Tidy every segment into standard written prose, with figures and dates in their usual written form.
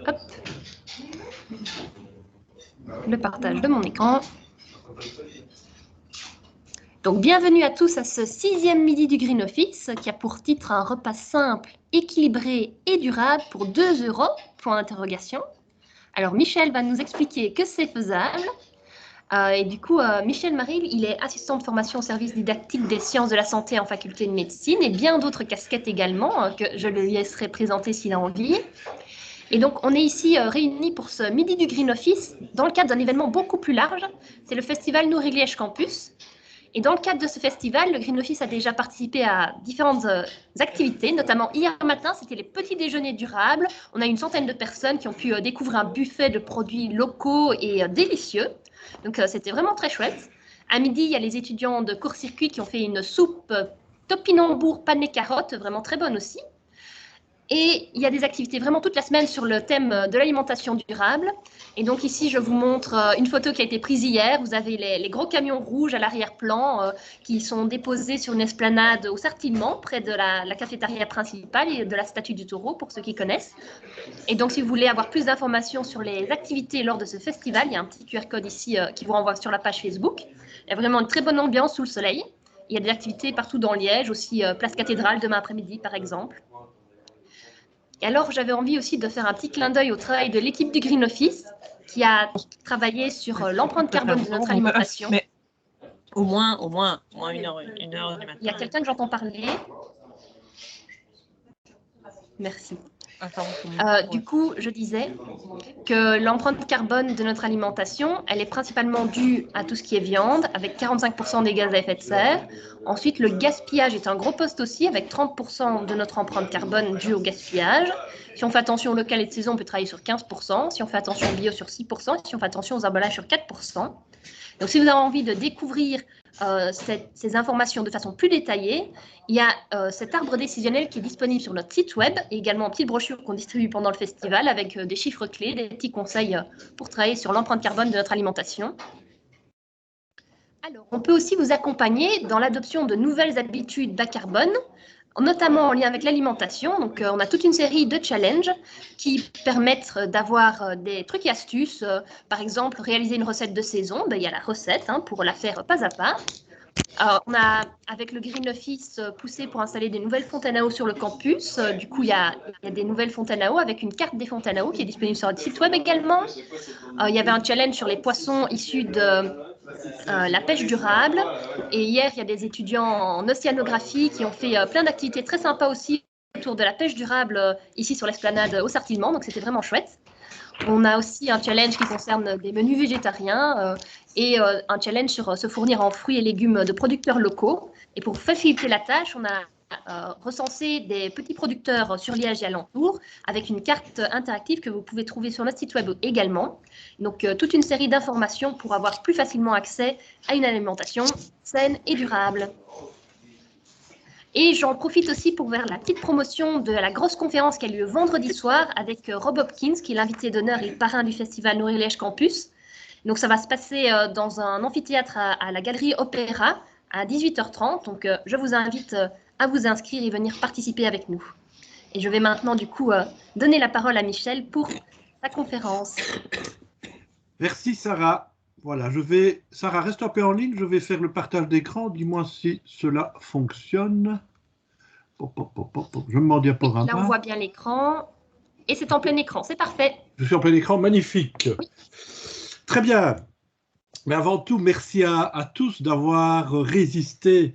Hop. Le partage de mon écran. Donc, bienvenue à tous à ce 6e midi du Green Office qui a pour titre un repas simple, équilibré et durable pour 2 €, point d'interrogation. Alors, Michel va nous expliquer que c'est faisable. Et du coup, Michel Maril, il est assistant de formation au service didactique des sciences de la santé en faculté de médecine et bien d'autres casquettes également que je le laisserai présenter s'il a envie. Et donc, on est ici réunis pour ce midi du Green Office dans le cadre d'un événement beaucoup plus large. C'est le festival Nour-et-Liège Campus. Et dans le cadre de ce festival, le Green Office a déjà participé à différentes activités, notamment hier matin, c'était les petits déjeuners durables. On a une centaine de personnes qui ont pu découvrir un buffet de produits locaux et délicieux. Donc, c'était vraiment très chouette. À midi, il y a les étudiants de court-circuit qui ont fait une soupe topinambour panée carotte, vraiment très bonne aussi. Et il y a des activités vraiment toute la semaine sur le thème de l'alimentation durable. Et donc ici, je vous montre une photo qui a été prise hier. Vous avez les gros camions rouges à l'arrière-plan qui sont déposés sur une esplanade au Sartillement, près de la cafétéria principale et de la statue du taureau, pour ceux qui connaissent. Et donc, si vous voulez avoir plus d'informations sur les activités lors de ce festival, il y a un petit QR code ici qui vous renvoie sur la page Facebook. Il y a vraiment une très bonne ambiance sous le soleil. Il y a des activités partout dans Liège, aussi Place Cathédrale demain après-midi, par exemple. Et alors, j'avais envie aussi de faire un petit clin d'œil au travail de l'équipe du Green Office qui a travaillé sur l'empreinte carbone de notre alimentation. Mais au moins 1 heure du matin. Il y a quelqu'un que j'entends parler. Merci. Du coup, je disais que l'empreinte carbone de notre alimentation, elle est principalement due à tout ce qui est viande, avec 45% des gaz à effet de serre. Ensuite, le gaspillage est un gros poste aussi, avec 30% de notre empreinte carbone due au gaspillage. Si on fait attention au local et de saison, on peut travailler sur 15%. Si on fait attention au bio, sur 6%. Si on fait attention aux emballages, sur 4%. Donc, si vous avez envie de découvrir ces informations de façon plus détaillée, il y a cet arbre décisionnel qui est disponible sur notre site web et également une petite brochure qu'on distribue pendant le festival avec des chiffres clés, des petits conseils pour travailler sur l'empreinte carbone de notre alimentation. Alors, on peut aussi vous accompagner dans l'adoption de nouvelles habitudes bas carbone, notamment en lien avec l'alimentation. Donc, on a toute une série de challenges qui permettent d'avoir des trucs et astuces. Par exemple, réaliser une recette de saison, il y a la recette pour la faire pas à pas. On a, avec le Green Office, poussé pour installer des nouvelles fontaines à eau sur le campus. Du coup, il y a des nouvelles fontaines à eau avec une carte des fontaines à eau qui est disponible sur notre site web également. Il y avait un challenge sur les poissons issus de la pêche durable. Et hier, il y a des étudiants en océanographie qui ont fait plein d'activités très sympas aussi autour de la pêche durable ici sur l'esplanade au Sartillement. Donc, c'était vraiment chouette. On a aussi un challenge qui concerne des menus végétariens et un challenge sur se fournir en fruits et légumes de producteurs locaux. Et pour faciliter la tâche, on a recensé des petits producteurs sur Liège et alentours avec une carte interactive que vous pouvez trouver sur notre site web également. Donc, toute une série d'informations pour avoir plus facilement accès à une alimentation saine et durable. Et j'en profite aussi pour faire la petite promotion de la grosse conférence qui a lieu vendredi soir avec Rob Hopkins, qui est l'invité d'honneur et parrain du festival Nour-et-Liège Campus. Donc, ça va se passer dans un amphithéâtre à la Galerie Opéra à 18h30. Donc, je vous invite à vous inscrire et venir participer avec nous. Et je vais maintenant, du coup, donner la parole à Michel pour sa conférence. Merci, Sarah. Voilà, Sarah, reste un peu en ligne, je vais faire le partage d'écran. Dis-moi si cela fonctionne. Je me mets en diaporama. Là, on voit bien l'écran. Et c'est en plein écran, c'est parfait. Je suis en plein écran, magnifique. Oui. Très bien. Mais avant tout, merci à tous d'avoir résisté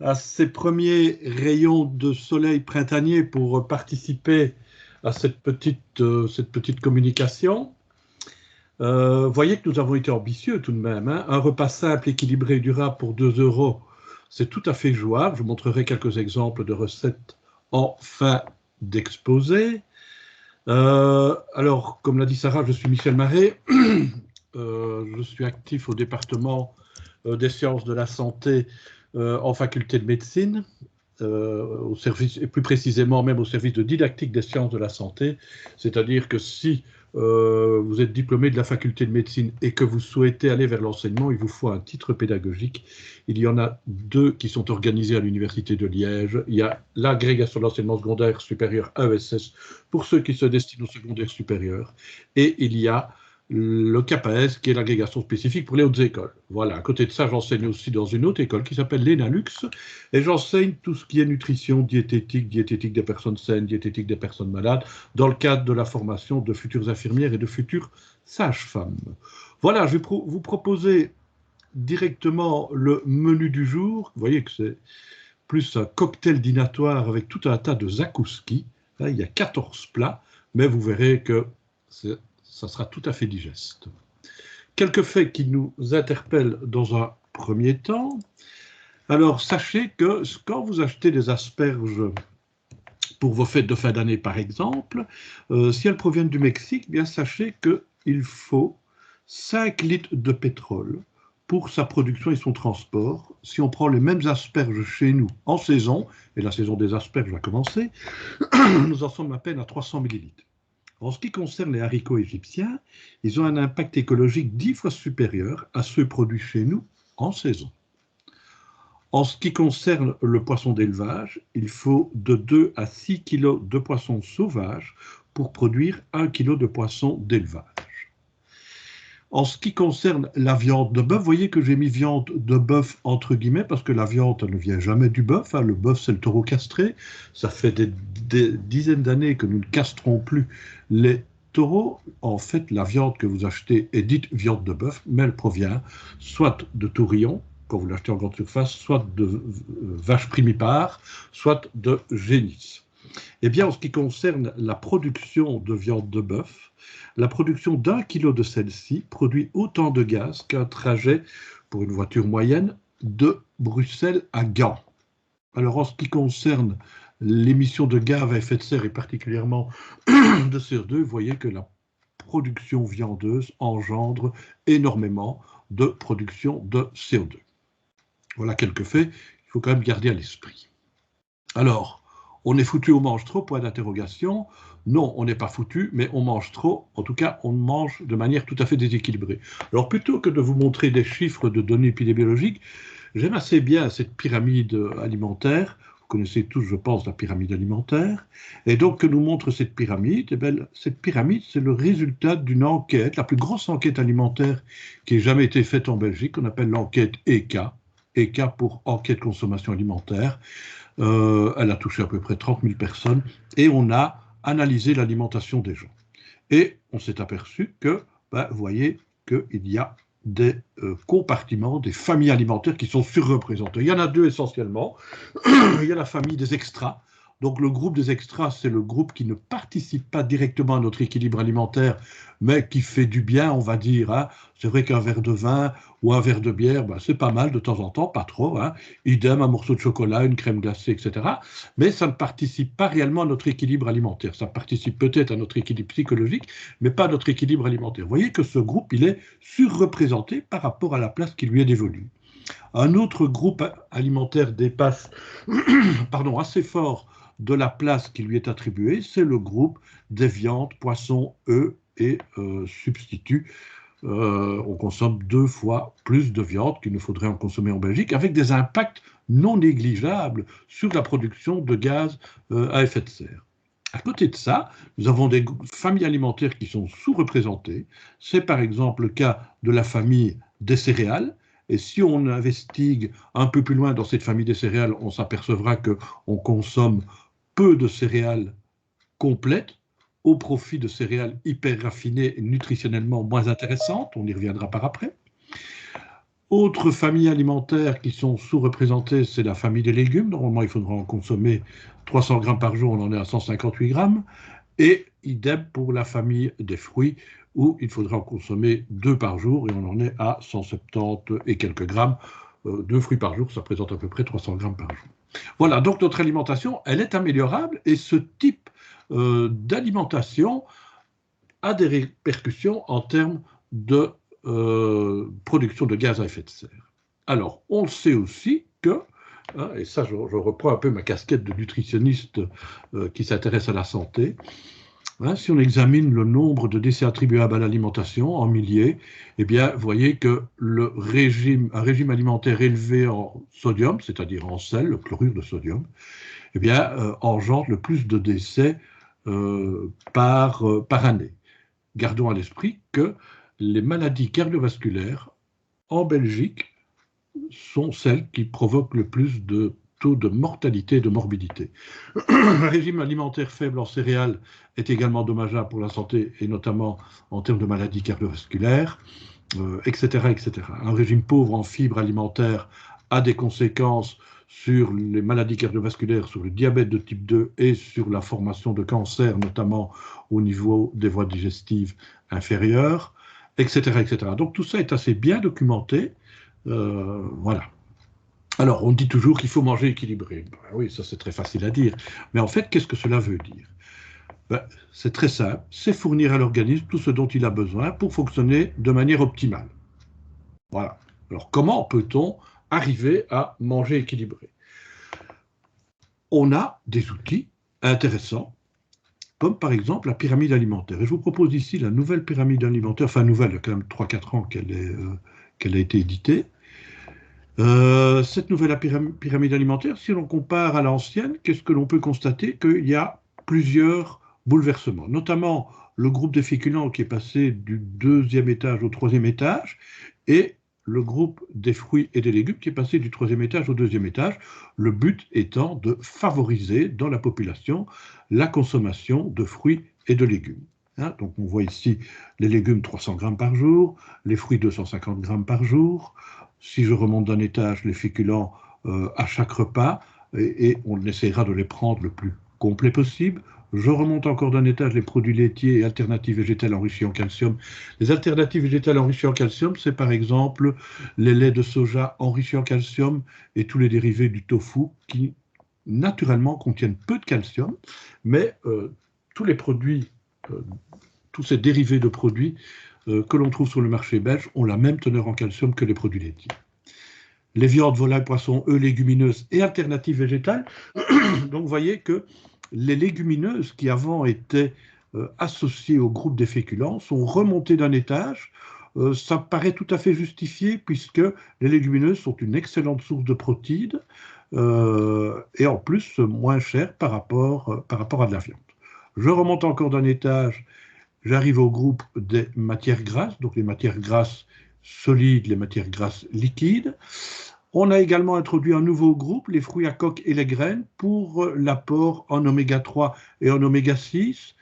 à ces premiers rayons de soleil printanier pour participer à cette petite communication. Voyez que nous avons été ambitieux tout de même. Un repas simple, équilibré et durable pour 2 €, c'est tout à fait jouable. Je vous montrerai quelques exemples de recettes en fin d'exposé. Alors, comme l'a dit Sarah, je suis Michel Maret. Je suis actif au département des sciences de la santé en faculté de médecine, et plus précisément même au service de didactique des sciences de la santé. C'est-à-dire que si vous êtes diplômé de la faculté de médecine et que vous souhaitez aller vers l'enseignement, il vous faut un titre pédagogique. Il y en a 2 qui sont organisés à l'Université de Liège. Il y a l'agrégation de l'enseignement secondaire supérieur AESS pour ceux qui se destinent au secondaire supérieur. Et il y a le CAPAES, qui est l'agrégation spécifique pour les hautes écoles. Voilà, à côté de ça, j'enseigne aussi dans une autre école qui s'appelle l'ENALux, et j'enseigne tout ce qui est nutrition, diététique, diététique des personnes saines, diététique des personnes malades, dans le cadre de la formation de futures infirmières et de futures sages-femmes. Voilà, je vais vous proposer directement le menu du jour. Vous voyez que c'est plus un cocktail dînatoire avec tout un tas de zakouski. Là, il y a 14 plats, mais vous verrez que ça sera tout à fait digeste. Quelques faits qui nous interpellent dans un premier temps. Alors, sachez que quand vous achetez des asperges pour vos fêtes de fin d'année, par exemple, si elles proviennent du Mexique, eh bien sachez qu'il faut 5 litres de pétrole pour sa production et son transport. Si on prend les mêmes asperges chez nous en saison, et la saison des asperges va commencer, nous en sommes à peine à 300 millilitres. En ce qui concerne les haricots égyptiens, ils ont un impact écologique 10 fois supérieur à ceux produits chez nous en saison. En ce qui concerne le poisson d'élevage, il faut de 2 à 6 kg de poisson sauvage pour produire 1 kg de poisson d'élevage. En ce qui concerne la viande de bœuf, vous voyez que j'ai mis viande de bœuf entre guillemets parce que la viande elle ne vient jamais du bœuf. Le bœuf, c'est le taureau castré. Ça fait des dizaines d'années que nous ne castrons plus les taureaux. En fait, la viande que vous achetez est dite viande de bœuf, mais elle provient soit de taurillon, quand vous l'achetez en grande surface, soit de vache primipare, soit de génisse. Eh bien, en ce qui concerne la production de viande de bœuf, la production d'1 kilo de celle-ci produit autant de gaz qu'un trajet pour une voiture moyenne de Bruxelles à Gand. Alors, en ce qui concerne l'émission de gaz à effet de serre et particulièrement de CO2, vous voyez que la production viandeuse engendre énormément de production de CO2. Voilà quelques faits qu'il faut quand même garder à l'esprit. Alors, on est foutu, on mange trop, point d'interrogation. Non, on n'est pas foutu, mais on mange trop. En tout cas, on mange de manière tout à fait déséquilibrée. Alors, plutôt que de vous montrer des chiffres de données épidémiologiques, j'aime assez bien cette pyramide alimentaire. Vous connaissez tous, je pense, la pyramide alimentaire. Et donc, que nous montre cette pyramide? Eh bien, cette pyramide, c'est le résultat d'une enquête, la plus grosse enquête alimentaire qui ait jamais été faite en Belgique, qu'on appelle l'enquête ECA. ECA pour Enquête Consommation Alimentaire. Elle a touché à peu près 30 000 personnes et on a analysé l'alimentation des gens. Et on s'est aperçu que, vous voyez, qu'il y a des compartiments, des familles alimentaires qui sont surreprésentées. Il y en a 2 essentiellement. Il y a la famille des extras. Donc le groupe des extras, c'est le groupe qui ne participe pas directement à notre équilibre alimentaire, mais qui fait du bien, on va dire. Hein. C'est vrai qu'un verre de vin ou un verre de bière, c'est pas mal de temps en temps, pas trop. Hein. Idem, un morceau de chocolat, une crème glacée, etc. Mais ça ne participe pas réellement à notre équilibre alimentaire. Ça participe peut-être à notre équilibre psychologique, mais pas à notre équilibre alimentaire. Vous voyez que ce groupe, il est surreprésenté par rapport à la place qui lui est dévolue. Un autre groupe alimentaire dépasse assez fort de la place qui lui est attribuée, c'est le groupe des viandes, poissons, œufs et substituts. On consomme 2 fois plus de viande qu'il ne faudrait en consommer en Belgique, avec des impacts non négligeables sur la production de gaz à effet de serre. À côté de ça, nous avons des familles alimentaires qui sont sous-représentées. C'est par exemple le cas de la famille des céréales. Et si on investigue un peu plus loin dans cette famille des céréales, on s'apercevra qu'on consomme peu de céréales complètes au profit de céréales hyper raffinées et nutritionnellement moins intéressantes. On y reviendra par après. Autres familles alimentaires qui sont sous-représentées, c'est la famille des légumes. Normalement, il faudra en consommer 300 grammes par jour, on en est à 158 grammes. Et idem pour la famille des fruits, où il faudra en consommer 2 par jour, et on en est à 170 et quelques grammes. 2 fruits par jour, ça représente à peu près 300 grammes par jour. Voilà, donc notre alimentation, elle est améliorable, et ce type d'alimentation a des répercussions en termes de production de gaz à effet de serre. Alors, on sait aussi que, et ça je reprends un peu ma casquette de nutritionniste qui s'intéresse à la santé, Hein, si on examine le nombre de décès attribuables à l'alimentation en milliers, eh bien, vous voyez que un régime alimentaire élevé en sodium, c'est-à-dire en sel, le chlorure de sodium, eh bien, engendre le plus de décès par année. Gardons à l'esprit que les maladies cardiovasculaires en Belgique sont celles qui provoquent le plus de taux de mortalité et de morbidité. Un régime alimentaire faible en céréales est également dommageable pour la santé, et notamment en termes de maladies cardiovasculaires, etc., etc. Un régime pauvre en fibres alimentaires a des conséquences sur les maladies cardiovasculaires, sur le diabète de type 2 et sur la formation de cancers, notamment au niveau des voies digestives inférieures, etc., etc. Donc tout ça est assez bien documenté. Voilà. Alors, on dit toujours qu'il faut manger équilibré. Ben oui, ça c'est très facile à dire. Mais en fait, qu'est-ce que cela veut dire? Ben, c'est très simple, c'est fournir à l'organisme tout ce dont il a besoin pour fonctionner de manière optimale. Voilà. Alors, comment peut-on arriver à manger équilibré? On a des outils intéressants, comme par exemple la pyramide alimentaire. Et je vous propose ici la nouvelle pyramide alimentaire, enfin nouvelle, il y a quand même 3-4 ans qu'elle a été éditée. Cette nouvelle pyramide alimentaire, si l'on compare à l'ancienne, qu'est-ce que l'on peut constater? Qu'il y a plusieurs bouleversements, notamment le groupe des féculents qui est passé du 2e étage au 3e étage, et le groupe des fruits et des légumes qui est passé du 3e étage au 2e étage, le but étant de favoriser dans la population la consommation de fruits et de légumes. Hein, donc on voit ici les légumes 300 grammes par jour, les fruits 250 grammes par jour. Si je remonte d'un étage, les féculents à chaque repas, et on essaiera de les prendre le plus complet possible. Je remonte encore d'un étage, les produits laitiers et alternatives végétales enrichis en calcium. Les alternatives végétales enrichies en calcium, c'est par exemple les laits de soja enrichis en calcium et tous les dérivés du tofu qui, naturellement, contiennent peu de calcium, mais tous les produits, tous ces dérivés de produits que l'on trouve sur le marché belge ont la même teneur en calcium que les produits laitiers. Les viandes, volailles, poissons, œufs, légumineuses et alternatives végétales. Donc vous voyez que les légumineuses qui avant étaient associées au groupe des féculents sont remontées d'un étage. Ça paraît tout à fait justifié puisque les légumineuses sont une excellente source de protéines et en plus moins chères par rapport à de la viande. Je remonte encore d'un étage. J'arrive au groupe des matières grasses, donc les matières grasses solides, les matières grasses liquides. On a également introduit un nouveau groupe, les fruits à coque et les graines, pour l'apport en oméga 3 et en oméga 6,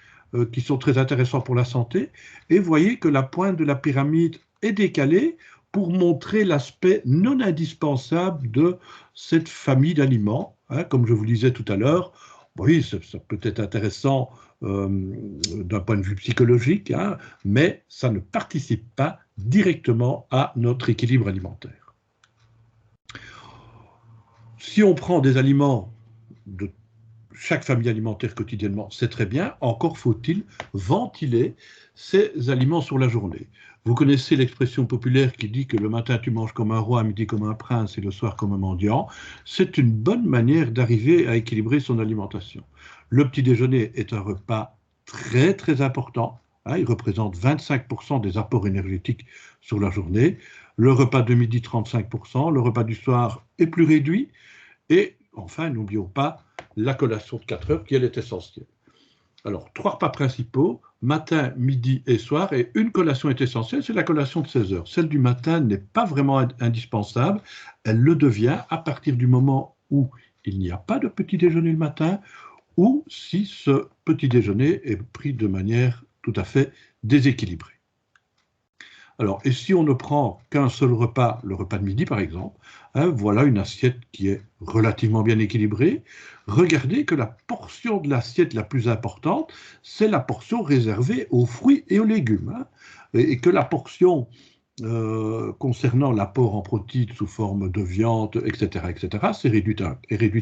qui sont très intéressants pour la santé. Et vous voyez que la pointe de la pyramide est décalée pour montrer l'aspect non indispensable de cette famille d'aliments. Hein, comme je vous le disais tout à l'heure, oui, ça peut être intéressant d'un point de vue psychologique, hein, mais ça ne participe pas directement à notre équilibre alimentaire. Si on prend des aliments de chaque famille alimentaire quotidiennement, c'est très bien, encore faut-il ventiler ces aliments sur la journée. Vous connaissez l'expression populaire qui dit que le matin tu manges comme un roi, à midi comme un prince et le soir comme un mendiant. C'est une bonne manière d'arriver à équilibrer son alimentation. Le petit déjeuner est un repas très très important, hein, il représente 25% des apports énergétiques sur la journée. Le repas de midi 35%, le repas du soir est plus réduit et enfin n'oublions pas la collation de 4 heures qui elle est essentielle. Alors 3 repas principaux, matin, midi et soir, et une collation est essentielle, c'est la collation de 16 heures. Celle du matin n'est pas vraiment indispensable, elle le devient à partir du moment où il n'y a pas de petit déjeuner le matin, ou si ce petit déjeuner est pris de manière tout à fait déséquilibrée. Alors, et si on ne prend qu'un seul repas, le repas de midi par exemple, hein, voilà une assiette qui est relativement bien équilibrée. Regardez que la portion de l'assiette la plus importante, c'est la portion réservée aux fruits et aux légumes. Hein, et que la portion concernant l'apport en protéines sous forme de viande, etc., c'est réduite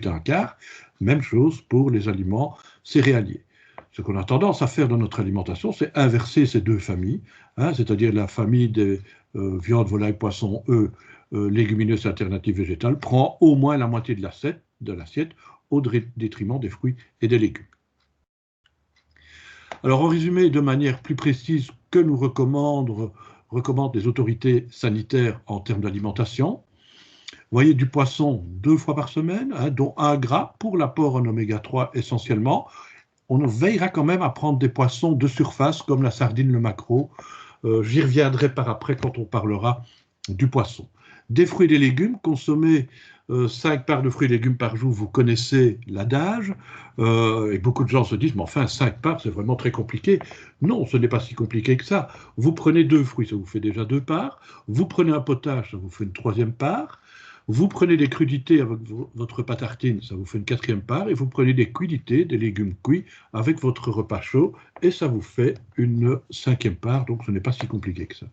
à un quart. Même chose pour les aliments céréaliers. Ce qu'on a tendance à faire dans notre alimentation, c'est inverser ces deux familles, hein, c'est-à-dire la famille des viandes, volailles, poissons, œufs, légumineuses, alternatives végétales, prend au moins la moitié de l'assiette au détriment des fruits et des légumes. Alors, en résumé, de manière plus précise, que nous recommandent les autorités sanitaires en termes d'alimentation? Vous voyez, du poisson 2 fois par semaine, hein, dont un gras pour l'apport en oméga 3 essentiellement. On veillera quand même à prendre des poissons de surface comme la sardine, le maquereau. J'y reviendrai par après quand on parlera du poisson. Des fruits et des légumes, consommer 5 parts de fruits et légumes par jour, vous connaissez l'adage, et beaucoup de gens se disent, mais enfin 5 parts c'est vraiment très compliqué. Non, ce n'est pas si compliqué que ça. Vous prenez 2 fruits, ça vous fait déjà 2 parts, vous prenez un potage, ça vous fait une 3e part, vous prenez des crudités avec votre repas tartine, ça vous fait une 4e part, et vous prenez des crudités, des légumes cuits avec votre repas chaud, et ça vous fait une 5e part, donc ce n'est pas si compliqué que ça.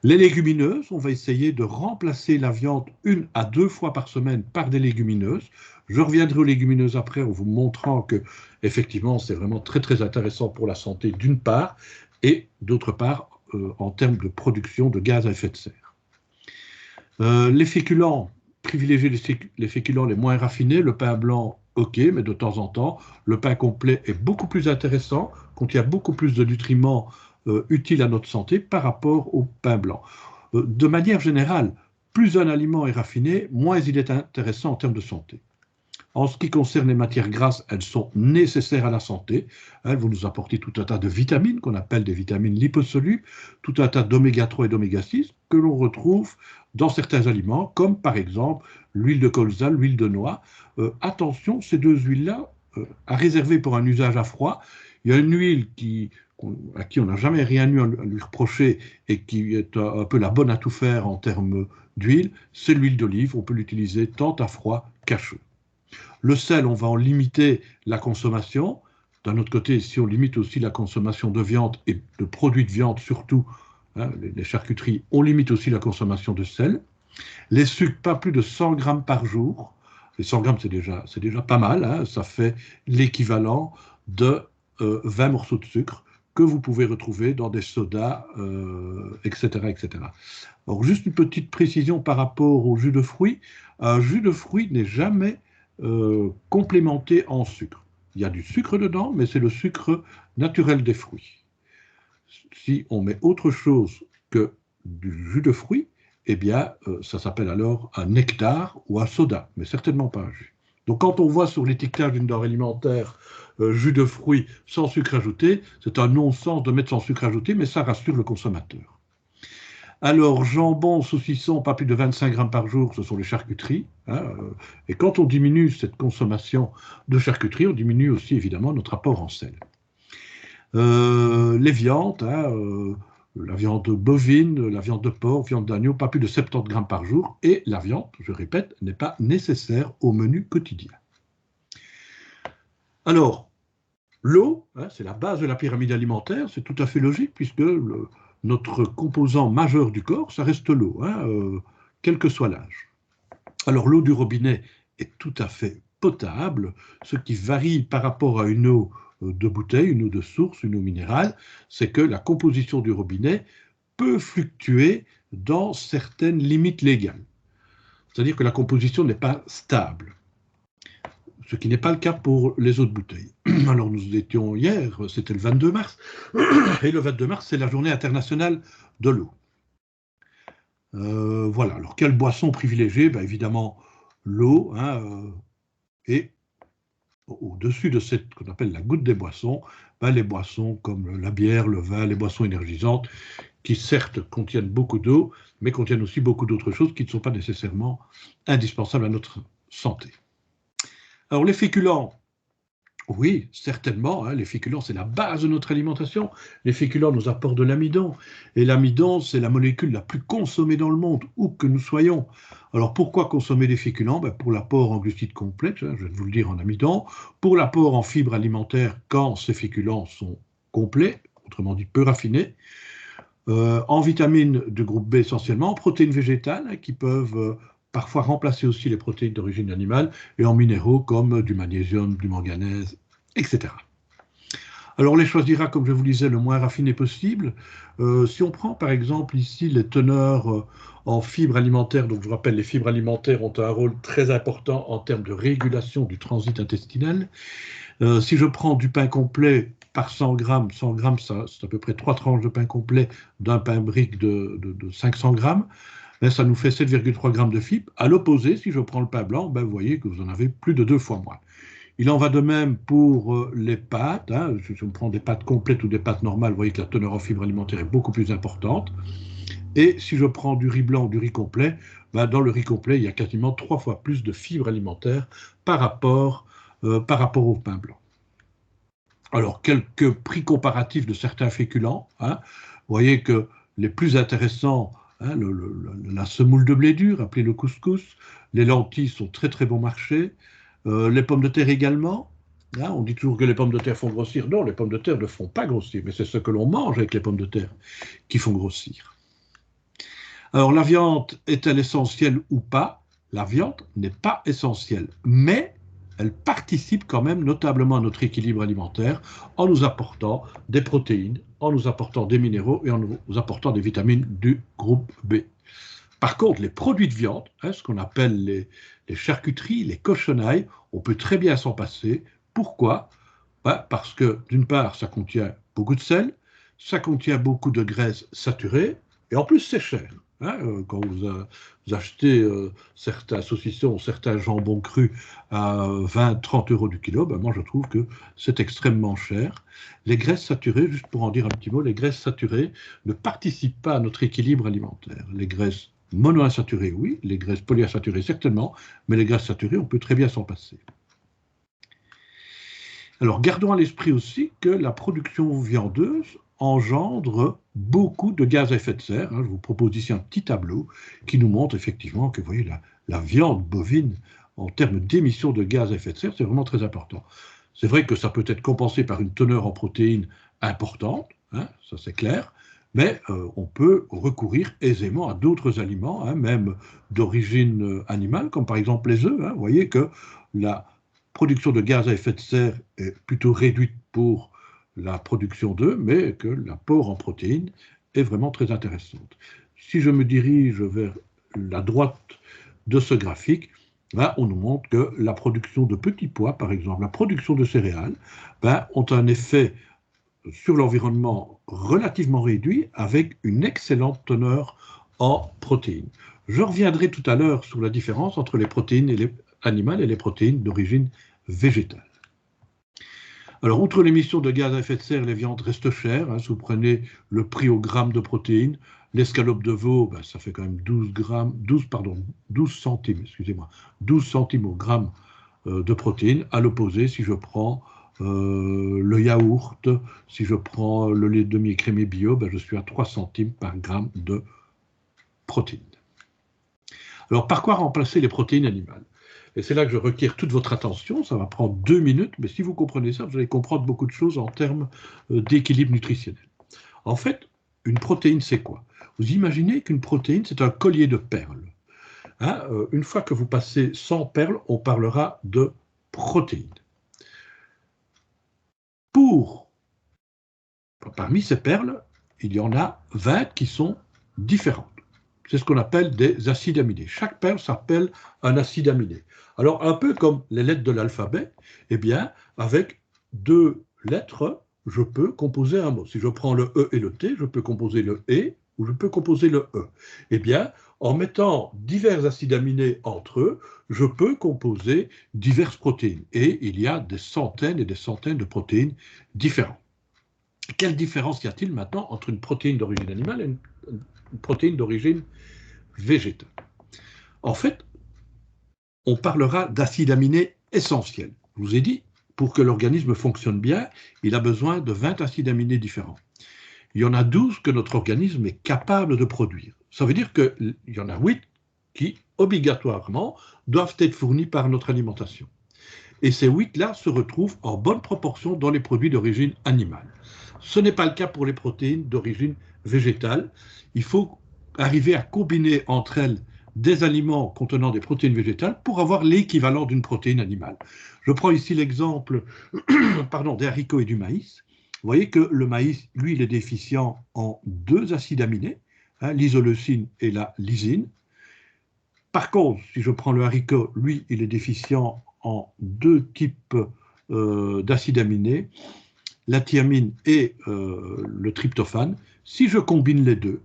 Les légumineuses, on va essayer de remplacer la viande 1 à 2 fois par semaine par des légumineuses. Je reviendrai aux légumineuses après en vous montrant que, effectivement, c'est vraiment très très intéressant pour la santé d'une part, et d'autre part, en termes de production de gaz à effet de serre. Les féculents, privilégier les féculents les moins raffinés, le pain blanc, ok, mais de temps en temps, le pain complet est beaucoup plus intéressant, contient beaucoup plus de nutriments utiles à notre santé par rapport au pain blanc. De manière générale, plus un aliment est raffiné, moins il est intéressant en termes de santé. En ce qui concerne les matières grasses, elles sont nécessaires à la santé. Elles vont nous apporter tout un tas de vitamines, qu'on appelle des vitamines liposolubles, tout un tas d'oméga 3 et d'oméga 6 que l'on retrouve dans certains aliments, comme par exemple l'huile de colza, l'huile de noix. Attention, ces 2 huiles-là, à réserver pour un usage à froid. Il y a une huile à qui on n'a jamais rien eu à lui reprocher et qui est un peu la bonne à tout faire en termes d'huile, c'est l'huile d'olive. On peut l'utiliser tant à froid qu'à chaud. Le sel, on va en limiter la consommation. D'un autre côté, si on limite aussi la consommation de viande et de produits de viande surtout, hein, les charcuteries, on limite aussi la consommation de sel. Les sucres, pas plus de 100 grammes par jour. Les 100 grammes, c'est déjà pas mal. Hein, ça fait l'équivalent de 20 morceaux de sucre que vous pouvez retrouver dans des sodas, etc., etc. Alors, juste une petite précision par rapport au jus de fruits. Un jus de fruits n'est jamais complémenté en sucre. Il y a du sucre dedans, mais c'est le sucre naturel des fruits. Si on met autre chose que du jus de fruits, eh bien, ça s'appelle alors un nectar ou un soda, mais certainement pas un jus. Donc, quand on voit sur l'étiquetage d'une denrée alimentaire jus de fruits sans sucre ajouté, c'est un non-sens de mettre sans sucre ajouté, mais ça rassure le consommateur. Alors, jambon, saucisson, pas plus de 25 grammes par jour, ce sont les charcuteries. Hein, et quand on diminue cette consommation de charcuterie, on diminue aussi évidemment notre apport en sel. Les viandes, hein, la viande bovine, la viande de porc, viande d'agneau, pas plus de 70 grammes par jour. Et la viande, je répète, n'est pas nécessaire au menu quotidien. Alors, l'eau, hein, c'est la base de la pyramide alimentaire, c'est tout à fait logique puisque notre composant majeur du corps, ça reste l'eau, hein, quel que soit l'âge. Alors l'eau du robinet est tout à fait potable, ce qui varie par rapport à une eau de bouteille, une eau de source, une eau minérale, c'est que la composition du robinet peut fluctuer dans certaines limites légales. C'est-à-dire que la composition n'est pas stable, ce qui n'est pas le cas pour les eaux de bouteille. Alors nous étions hier, c'était le 22 mars, et le 22 mars, c'est la journée internationale de l'eau. Voilà, alors quelle boisson privilégiée? Ben, évidemment l'eau, hein, et au-dessus de cette qu'on appelle la goutte des boissons, ben, les boissons comme la bière, le vin, les boissons énergisantes, qui certes contiennent beaucoup d'eau, mais contiennent aussi beaucoup d'autres choses qui ne sont pas nécessairement indispensables à notre santé. Alors les féculents, oui, certainement, hein, les féculents, c'est la base de notre alimentation. Les féculents nous apportent de l'amidon. Et l'amidon, c'est la molécule la plus consommée dans le monde, où que nous soyons. Alors pourquoi consommer des féculents? Ben, pour l'apport en glucides complexes, hein, je vais vous le dire en amidon. Pour l'apport en fibres alimentaires, quand ces féculents sont complets, autrement dit peu raffinés. En vitamines de groupe B essentiellement, en protéines végétales, hein, qui peuvent parfois remplacer aussi les protéines d'origine animale, et en minéraux comme du magnésium, du manganèse, etc. Alors on les choisira, comme je vous disais, le moins raffiné possible. Si on prend par exemple ici les teneurs en fibres alimentaires, donc je vous rappelle, les fibres alimentaires ont un rôle très important en termes de régulation du transit intestinal. Si je prends du pain complet, par 100 grammes. 100 grammes, c'est à peu près 3 tranches de pain complet d'un pain brique de 500 grammes. Ben, ça nous fait 7,3 grammes de fibres. À l'opposé, si je prends le pain blanc, ben, vous voyez que vous en avez plus de 2 fois moins. Il en va de même pour les pâtes. Hein. Si on prend des pâtes complètes ou des pâtes normales, vous voyez que la teneur en fibres alimentaires est beaucoup plus importante. Et si je prends du riz blanc ou du riz complet, ben dans le riz complet, il y a quasiment 3 fois plus de fibres alimentaires par rapport au pain blanc. Alors, quelques prix comparatifs de certains féculents. Hein. Vous voyez que les plus intéressants, hein, la semoule de blé dur, appelée le couscous, les lentilles sont très très bon marché, les pommes de terre également. Hein, on dit toujours que les pommes de terre font grossir. Non, les pommes de terre ne font pas grossir, mais c'est ce que l'on mange avec les pommes de terre qui font grossir. Alors, la viande est-elle essentielle ou pas? La viande n'est pas essentielle, mais elle participe quand même notablement à notre équilibre alimentaire en nous apportant des protéines, en nous apportant des minéraux et en nous apportant des vitamines du groupe B. Par contre, les produits de viande, hein, ce qu'on appelle les charcuteries, les cochonnailles, on peut très bien s'en passer. Pourquoi? Parce que d'une part, ça contient beaucoup de sel, ça contient beaucoup de graisses saturées, et en plus c'est cher. Hein, quand vous achetez certains saucissons, certains jambons crus à 20-30 euros du kilo, ben moi je trouve que c'est extrêmement cher. Les graisses saturées, juste pour en dire un petit mot, les graisses saturées ne participent pas à notre équilibre alimentaire. Les graisses monoinsaturées, oui, les graisses polyinsaturées, certainement, mais les graisses saturées, on peut très bien s'en passer. Alors, gardons à l'esprit aussi que la production viandeuse engendre beaucoup de gaz à effet de serre. Hein. Je vous propose ici un petit tableau qui nous montre effectivement que, vous voyez, la viande bovine, en termes d'émissions de gaz à effet de serre, c'est vraiment très important. C'est vrai que ça peut être compensé par une teneur en protéines importante, hein, ça c'est clair, mais on peut recourir aisément à d'autres aliments, hein, même d'origine animale, comme par exemple les œufs. Hein. Vous voyez que la production de gaz à effet de serre est plutôt réduite pour la production d'œufs, mais que l'apport en protéines est vraiment très intéressante. Si je me dirige vers la droite de ce graphique, ben, on nous montre que la production de petits pois, par exemple, la production de céréales, ben, ont un effet sur l'environnement relativement réduit avec une excellente teneur en protéines. Je reviendrai tout à l'heure sur la différence entre les protéines animales et les protéines d'origine végétale. Alors, outre l'émission de gaz à effet de serre, les viandes restent chères. Hein, si vous prenez le prix au gramme de protéines, l'escalope de veau, ben, ça fait quand même 12 centimes, excusez-moi, 12 centimes au gramme de protéines. À l'opposé, si je prends le yaourt, si je prends le lait demi-écrémé bio, ben, je suis à 3 centimes par gramme de protéines. Alors, par quoi remplacer les protéines animales? Et c'est là que je requiers toute votre attention, ça va prendre 2 minutes, mais si vous comprenez ça, vous allez comprendre beaucoup de choses en termes d'équilibre nutritionnel. En fait, une protéine, c'est quoi? Vous imaginez qu'une protéine, c'est un collier de perles. Hein, une fois que vous passez 100 perles, on parlera de protéines. Parmi ces perles, il y en a 20 qui sont différentes. C'est ce qu'on appelle des acides aminés. Chaque perle s'appelle un acide aminé. Alors, un peu comme les lettres de l'alphabet, eh bien, avec 2 lettres, je peux composer un mot. Si je prends le E et le T, je peux composer le E ou je peux composer le E. Eh bien, en mettant divers acides aminés entre eux, je peux composer diverses protéines. Et il y a des centaines et des centaines de protéines différentes. Quelle différence y a-t-il maintenant entre une protéine d'origine animale et une protéine d'origine végétale? En fait, on parlera d'acides aminés essentiels. Je vous ai dit, pour que l'organisme fonctionne bien, il a besoin de 20 acides aminés différents. Il y en a 12 que notre organisme est capable de produire. Ça veut dire qu'il y en a 8 qui, obligatoirement, doivent être fournis par notre alimentation. Et ces 8-là se retrouvent en bonne proportion dans les produits d'origine animale. Ce n'est pas le cas pour les protéines d'origine végétale. Il faut arriver à combiner entre elles des aliments contenant des protéines végétales pour avoir l'équivalent d'une protéine animale. Je prends ici l'exemple des haricots et du maïs. Vous voyez que le maïs, lui, il est déficient en 2 acides aminés, hein, l'isoleucine et la lysine. Par contre, si je prends le haricot, lui, il est déficient en 2 types d'acides aminés, la thiamine et le tryptophane. Si je combine les deux,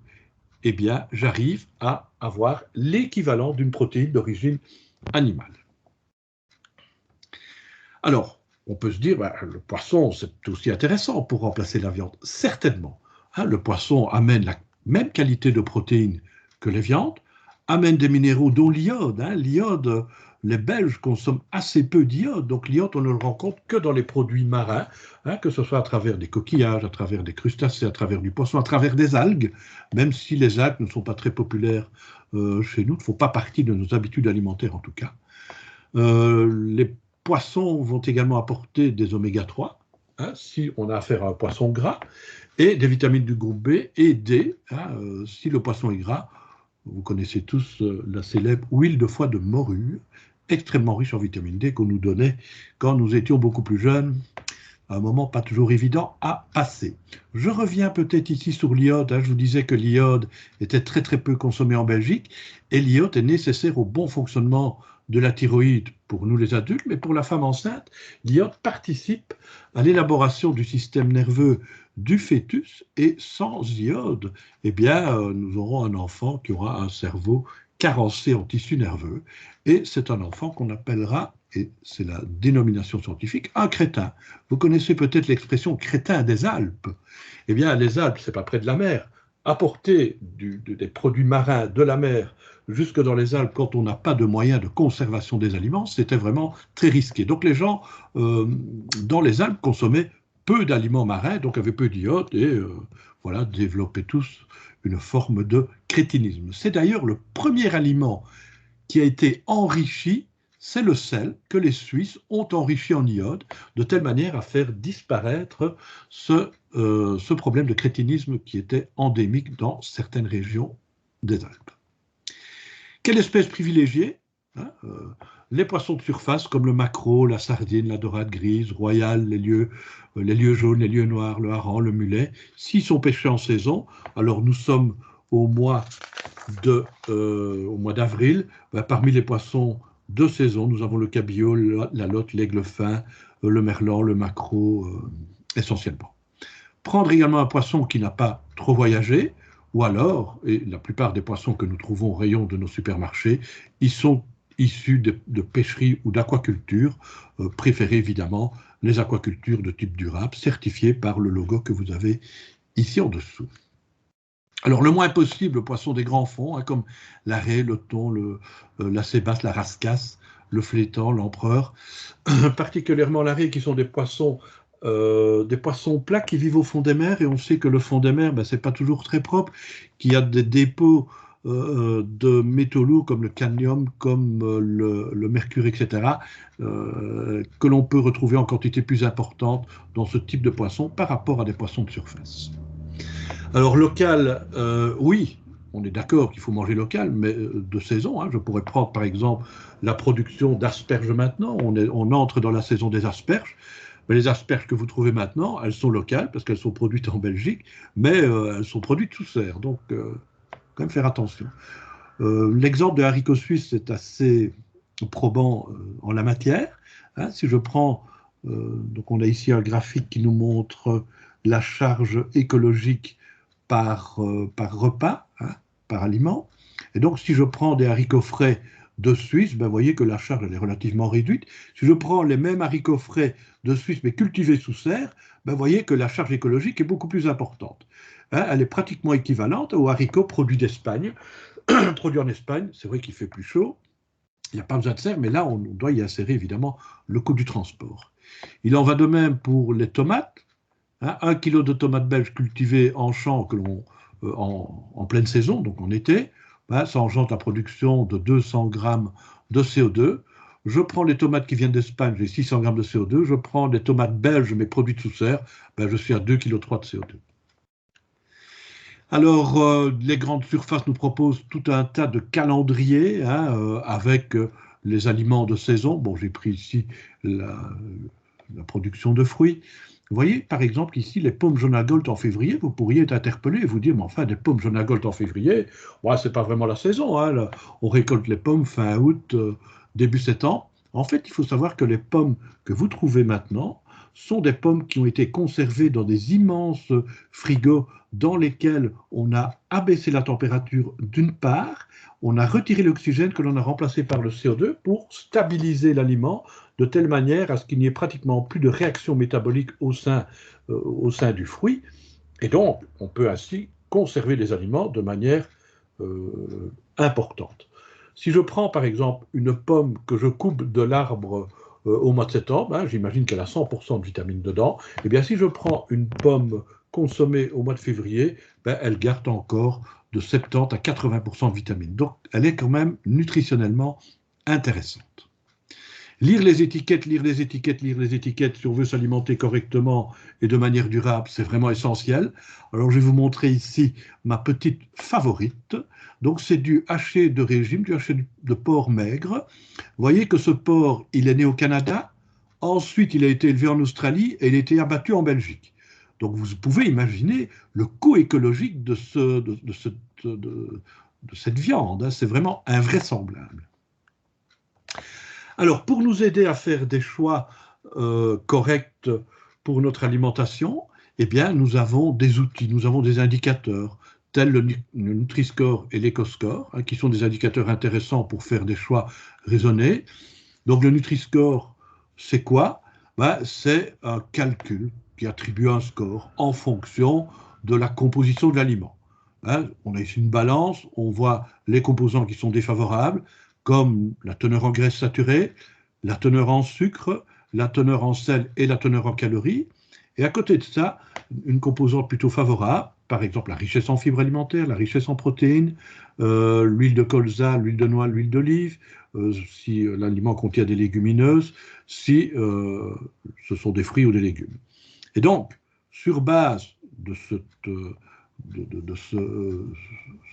eh bien, j'arrive à avoir l'équivalent d'une protéine d'origine animale. Alors, on peut se dire, bah, le poisson, c'est aussi intéressant pour remplacer la viande. Certainement. Hein, le poisson amène la même qualité de protéines que les viandes, amène des minéraux dont l'iode. Hein. L'iode, les Belges consomment assez peu d'iode, donc l'iode, on ne le rencontre que dans les produits marins, hein, que ce soit à travers des coquillages, à travers des crustacés, à travers du poisson, à travers des algues, même si les algues ne sont pas très populaires chez nous, ne font pas partie de nos habitudes alimentaires en tout cas. Les poissons vont également apporter des oméga 3, hein, si on a affaire à un poisson gras, et des vitamines du groupe B et D, hein, si le poisson est gras. Vous connaissez tous la célèbre huile de foie de morue, extrêmement riche en vitamine D qu'on nous donnait quand nous étions beaucoup plus jeunes, à un moment pas toujours évident à passer. Je reviens peut-être ici sur l'iode. Hein. Je vous disais que l'iode était très très peu consommé en Belgique, et l'iode est nécessaire au bon fonctionnement de la thyroïde pour nous les adultes, mais pour la femme enceinte, l'iode participe à l'élaboration du système nerveux du fœtus, et sans iode, eh bien, nous aurons un enfant qui aura un cerveau carencé en tissu nerveux, et c'est un enfant qu'on appellera, et c'est la dénomination scientifique, un crétin. Vous connaissez peut-être l'expression crétin des Alpes. Eh bien, les Alpes, c'est pas près de la mer. Apporter des produits marins de la mer jusque dans les Alpes, quand on n'a pas de moyens de conservation des aliments, c'était vraiment très risqué. Donc les gens, dans les Alpes, consommaient peu d'aliments marins, donc avaient peu d'iode, et voilà, développaient tous une forme de crétinisme. C'est d'ailleurs le premier aliment qui a été enrichi, c'est le sel que les Suisses ont enrichi en iode, de telle manière à faire disparaître ce problème de crétinisme qui était endémique dans certaines régions des Alpes. Quelle espèce privilégiée, hein, les poissons de surface comme le maquereau, la sardine, la dorade grise, royale, les lieux jaunes, les lieux noirs, le hareng, le mulet, s'ils sont pêchés en saison, alors nous sommes au mois d'avril, ben, parmi les poissons de saison, nous avons le cabillaud, la lotte, l'aigle fin, le merlan, le maquereau, essentiellement. Prendre également un poisson qui n'a pas trop voyagé, ou alors, et la plupart des poissons que nous trouvons au rayon de nos supermarchés, ils sont issus de pêcheries ou d'aquaculture, préférez évidemment les aquacultures de type durable, certifiées par le logo que vous avez ici en dessous. Alors, le moins possible, le poisson des grands fonds, hein, comme la raie, le thon, la sébasse, la rascasse, le flétan, l'empereur, particulièrement la raie, qui sont des poissons plats qui vivent au fond des mers, et on sait que le fond des mers, ben, c'est pas toujours très propre, qu'il y a des dépôts de métaux lourds comme le cadmium, comme le mercure, etc., que l'on peut retrouver en quantité plus importante dans ce type de poisson par rapport à des poissons de surface. Alors local, oui, on est d'accord qu'il faut manger local, mais de saison. Hein, je pourrais prendre par exemple la production d'asperges maintenant. On entre dans la saison des asperges. Mais les asperges que vous trouvez maintenant, elles sont locales parce qu'elles sont produites en Belgique, mais elles sont produites sous serre. Donc, quand même faire attention. L'exemple de haricots suisses est assez probant en la matière. Hein, si je prends, donc on a ici un graphique qui nous montre la charge écologique par repas, hein, par aliment. Et donc, si je prends des haricots frais de Suisse, ben, vous voyez que la charge elle est relativement réduite. Si je prends les mêmes haricots frais de Suisse, mais cultivés sous serre, ben, vous voyez que la charge écologique est beaucoup plus importante. Hein, elle est pratiquement équivalente aux haricots produits d'Espagne. Produits en Espagne, c'est vrai qu'il fait plus chaud, il n'y a pas besoin de serre, mais là, on doit y insérer évidemment le coût du transport. Il en va de même pour les tomates. Hein, 1 kg de tomates belges cultivées en champ en pleine saison, donc en été, ben, ça engendre la production de 200 grammes de CO2. Je prends les tomates qui viennent d'Espagne, j'ai 600 grammes de CO2. Je prends les tomates belges, mais produites sous serre, ben, je suis à 2,3 kg de CO2. Alors, les grandes surfaces nous proposent tout un tas de calendriers, hein, avec les aliments de saison. Bon, j'ai pris ici la production de fruits. Vous voyez, par exemple, ici, les pommes jaune à gold en février, vous pourriez être interpellé et vous dire, mais enfin, des pommes jaune à gold en février, ouais, c'est pas vraiment la saison. Hein, là, on récolte les pommes fin août, début septembre. En fait, il faut savoir que les pommes que vous trouvez maintenant sont des pommes qui ont été conservées dans des immenses frigos dans lesquels on a abaissé la température d'une part, on a retiré l'oxygène que l'on a remplacé par le CO2 pour stabiliser l'aliment de telle manière à ce qu'il n'y ait pratiquement plus de réaction métabolique au sein du fruit. Et donc, on peut ainsi conserver les aliments de manière importante. Si je prends par exemple une pomme que je coupe de l'arbre au mois de septembre, hein, j'imagine qu'elle a 100% de vitamines dedans, et bien si je prends une pomme consommée au mois de février, ben, elle garde encore de 70 à 80% de vitamines. Donc elle est quand même nutritionnellement intéressante. Lire les étiquettes, lire les étiquettes, lire les étiquettes si on veut s'alimenter correctement et de manière durable, c'est vraiment essentiel. Alors je vais vous montrer ici ma petite favorite. Donc c'est du haché de régime, du haché de porc maigre. Vous voyez que ce porc, il est né au Canada, ensuite il a été élevé en Australie et il a été abattu en Belgique. Donc vous pouvez imaginer le coût écologique de cette viande, hein. C'est vraiment invraisemblable. Alors, pour nous aider à faire des choix corrects pour notre alimentation, eh bien, nous avons des outils, nous avons des indicateurs, tels le Nutri-Score et l'Eco-Score, hein, qui sont des indicateurs intéressants pour faire des choix raisonnés. Donc, le Nutri-Score, c'est quoi? Ben, c'est un calcul qui attribue un score en fonction de la composition de l'aliment. Hein, on a ici une balance, on voit les composants qui sont défavorables, comme la teneur en graisse saturée, la teneur en sucre, la teneur en sel et la teneur en calories. Et à côté de ça, une composante plutôt favorable, par exemple la richesse en fibres alimentaires, la richesse en protéines, l'huile de colza, l'huile de noix, l'huile d'olive, si l'aliment contient des légumineuses, si ce sont des fruits ou des légumes. Et donc, sur base de ce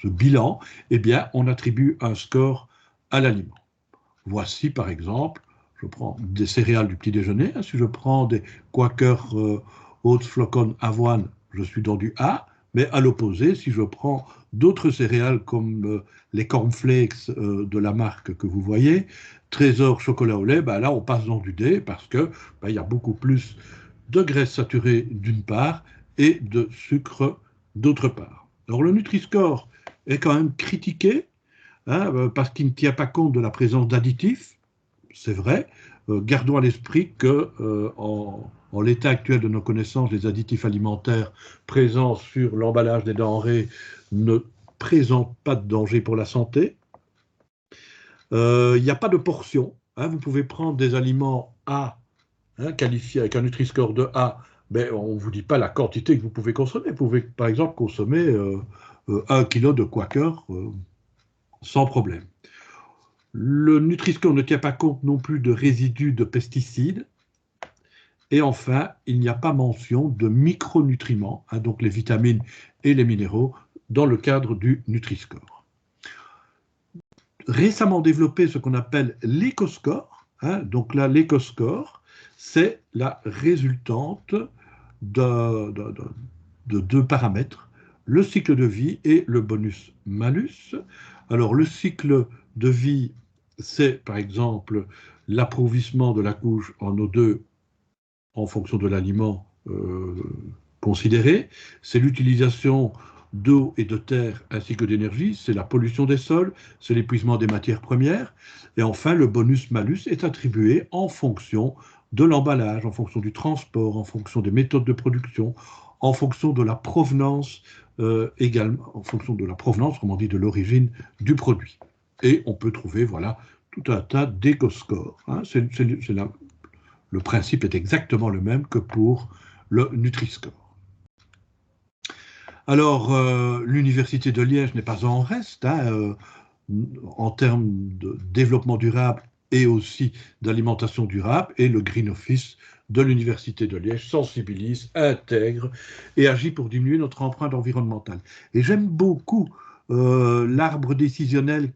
bilan, eh bien, on attribue un score à l'aliment. Voici par exemple, je prends des céréales du petit déjeuner, si je prends des Quaker oats, flocons, avoine, je suis dans du A, mais à l'opposé, si je prends d'autres céréales comme les cornflakes de la marque que vous voyez, Trésor chocolat au lait, ben là on passe dans du D parce que il y a beaucoup plus de graisse saturée d'une part et de sucre d'autre part. Alors le Nutri-Score est quand même critiqué, hein, parce qu'il ne tient pas compte de la présence d'additifs, c'est vrai. Gardons à l'esprit que en l'état actuel de nos connaissances, les additifs alimentaires présents sur l'emballage des denrées ne présentent pas de danger pour la santé. Il n'y a pas de portion, hein, vous pouvez prendre des aliments A, hein, qualifiés avec un Nutri-Score de A, mais on ne vous dit pas la quantité que vous pouvez consommer. Vous pouvez par exemple consommer 1 kg de Quaker sans problème. Le Nutri-Score ne tient pas compte non plus de résidus de pesticides. Et enfin, il n'y a pas mention de micronutriments, hein, donc les vitamines et les minéraux, dans le cadre du Nutri-Score. Récemment développé ce qu'on appelle l'Eco-Score, hein, donc là, l'Eco-Score, c'est la résultante de deux paramètres, le cycle de vie et le bonus-malus. Alors, le cycle de vie, c'est par exemple l'appauvrissement de la couche en O2 en fonction de l'aliment considéré, c'est l'utilisation d'eau et de terre ainsi que d'énergie, c'est la pollution des sols, c'est l'épuisement des matières premières, et enfin le bonus-malus est attribué en fonction de l'emballage, en fonction du transport, en fonction des méthodes de production, en fonction de la provenance également, en fonction de la provenance, autrement dit de l'origine du produit. Et on peut trouver, voilà, tout un tas d'éco-scores. Hein, le principe est exactement le même que pour le Nutri-Score. Alors, l'Université de Liège n'est pas en reste, hein, en termes de développement durable et aussi d'alimentation durable, et le Green Office de l'Université de Liège sensibilise, intègre et agit pour diminuer notre empreinte environnementale. Et j'aime beaucoup l'arbre décisionnel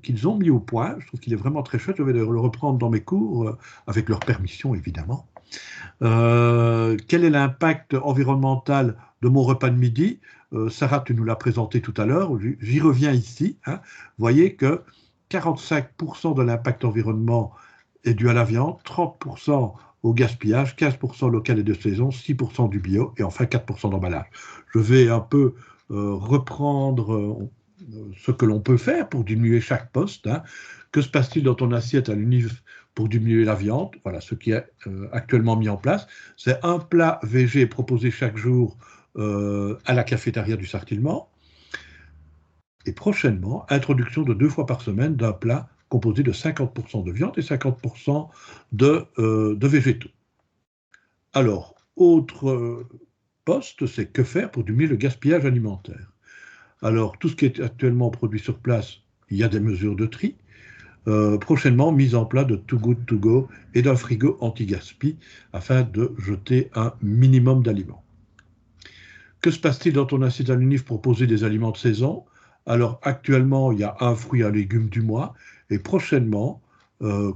qu'ils ont mis au point. Je trouve qu'il est vraiment très chouette. Je vais le reprendre dans mes cours, avec leur permission évidemment. Quel est l'impact environnemental de mon repas de midi? Sarah, tu nous l'as présenté tout à l'heure, j'y reviens ici. Hein. Vous voyez que 45% de l'impact environnement est dû à la viande, 30% au gaspillage, 15% local et de saison, 6% du bio et enfin 4% d'emballage. Je vais un peu reprendre ce que l'on peut faire pour diminuer chaque poste. Hein. Que se passe-t-il dans ton assiette à l'UNIF pour diminuer la viande? Voilà ce qui est actuellement mis en place. C'est un plat végé proposé chaque jour à la cafétéria du Sartillement. Et prochainement, introduction de 2 fois par semaine d'un plat composé de 50% de viande et 50% de végétaux. Alors, autre poste, c'est que faire pour diminuer le gaspillage alimentaire? Alors, tout ce qui est actuellement produit sur place, il y a des mesures de tri. Prochainement, mise en place de Too Good To Go et d'un frigo anti-gaspi afin de jeter un minimum d'aliments. Que se passe-t-il dans ton assiette à l'UNIF pour proposer des aliments de saison? Alors, actuellement, il y a un fruit et un légume du mois, et prochainement,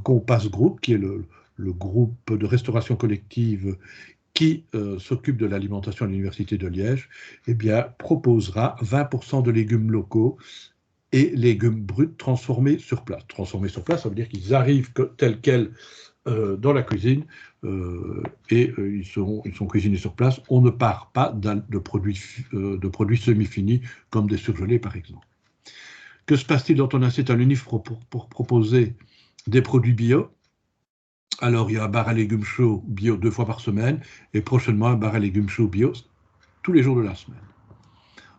Compass Group, qui est le groupe de restauration collective qui s'occupe de l'alimentation à l'Université de Liège, eh bien, proposera 20% de légumes locaux et légumes bruts transformés sur place. Transformés sur place, ça veut dire qu'ils arrivent tels quels dans la cuisine ils sont cuisinés sur place. On ne part pas de produits semi-finis comme des surgelés par exemple. Que se passe-t-il dans ton assiette à l'UNIF pour proposer des produits bio? Alors il y a un bar à légumes chauds bio 2 fois par semaine et prochainement un bar à légumes chauds bio tous les jours de la semaine.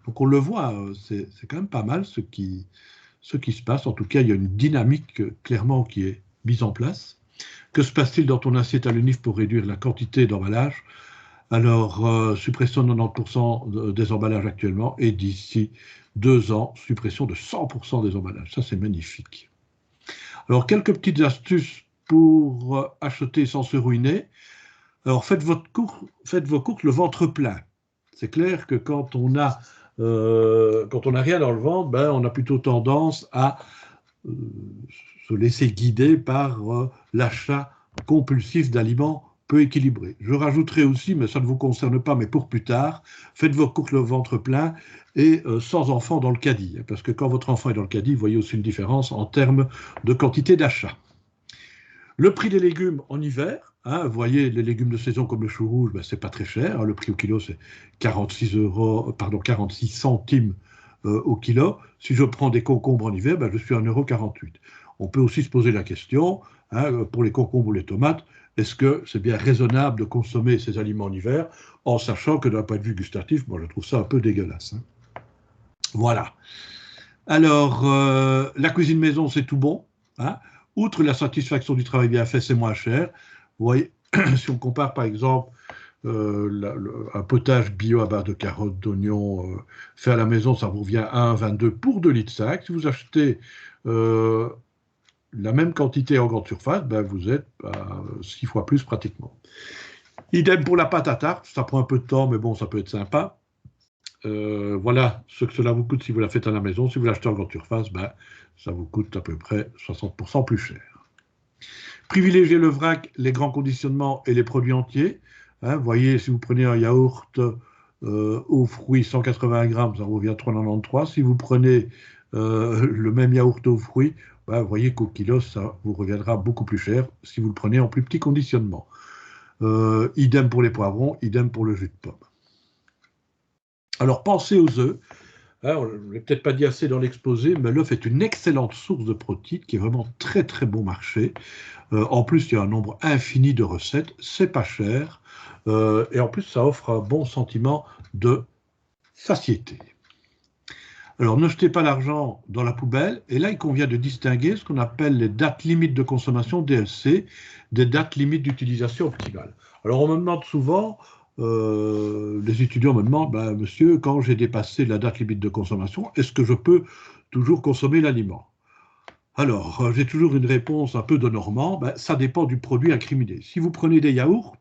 Donc on le voit, c'est quand même pas mal ce qui se passe. En tout cas, il y a une dynamique clairement qui est mise en place. Que se passe-t-il dans ton assiette à l'UNIF pour réduire la quantité d'emballage? Alors, suppression de 90% des emballages actuellement et d'ici 2 ans, suppression de 100% des emballages. Ça, c'est magnifique. Alors, quelques petites astuces pour acheter sans se ruiner. Alors, faites vos courses le ventre plein. C'est clair que quand on a rien dans le ventre, ben, on a plutôt tendance à se laisser guider par l'achat compulsif d'aliments peu équilibrés. Je rajouterai aussi, mais ça ne vous concerne pas, mais pour plus tard, faites vos courses le ventre plein et sans enfant dans le caddie. Parce que quand votre enfant est dans le caddie, vous voyez aussi une différence en termes de quantité d'achat. Le prix des légumes en hiver, hein, vous voyez, les légumes de saison comme le chou rouge, ben, c'est pas très cher. Hein, le prix au kilo, c'est 46 centimes au kilo. Si je prends des concombres en hiver, ben, je suis à 1,48 €. On peut aussi se poser la question, hein, pour les concombres ou les tomates, est-ce que c'est bien raisonnable de consommer ces aliments en hiver, en sachant que d'un point de vue gustatif, moi je trouve ça un peu dégueulasse. Hein. Voilà. Alors, la cuisine maison, c'est tout bon. Hein. Outre la satisfaction du travail bien fait, c'est moins cher. Vous voyez, si on compare par exemple un potage bio à base de carottes, d'oignons fait à la maison, ça vous revient à 1,22 € pour 2,5 litres. Si vous achetez la même quantité en grande surface, ben vous êtes à 6 fois plus pratiquement. Idem pour la pâte à tarte, ça prend un peu de temps, mais bon, ça peut être sympa. Voilà ce que cela vous coûte si vous la faites à la maison. Si vous l'achetez en grande surface, ben, ça vous coûte à peu près 60% plus cher. Privilégiez le vrac, les grands conditionnements et les produits entiers. Hein, vous voyez, si vous prenez un yaourt aux fruits 180 grammes, ça revient 3,93 €. Si vous prenez le même yaourt aux fruits, ben, vous voyez qu'au kilo, ça vous reviendra beaucoup plus cher si vous le prenez en plus petit conditionnement. Idem pour les poivrons, idem pour le jus de pomme. Alors, pensez aux œufs. Hein, on ne l'a peut-être pas dit assez dans l'exposé, mais l'œuf est une excellente source de protéines qui est vraiment très très bon marché. En plus, il y a un nombre infini de recettes, c'est pas cher, et en plus, ça offre un bon sentiment de satiété. Alors, ne jetez pas l'argent dans la poubelle, et là, il convient de distinguer ce qu'on appelle les dates limites de consommation, DLC, des dates limites d'utilisation optimale. Alors, on me demande souvent, les étudiants me demandent, ben, monsieur, quand j'ai dépassé la date limite de consommation, est-ce que je peux toujours consommer l'aliment? Alors, j'ai toujours une réponse un peu de Normand, ben, ça dépend du produit incriminé. Si vous prenez des yaourts,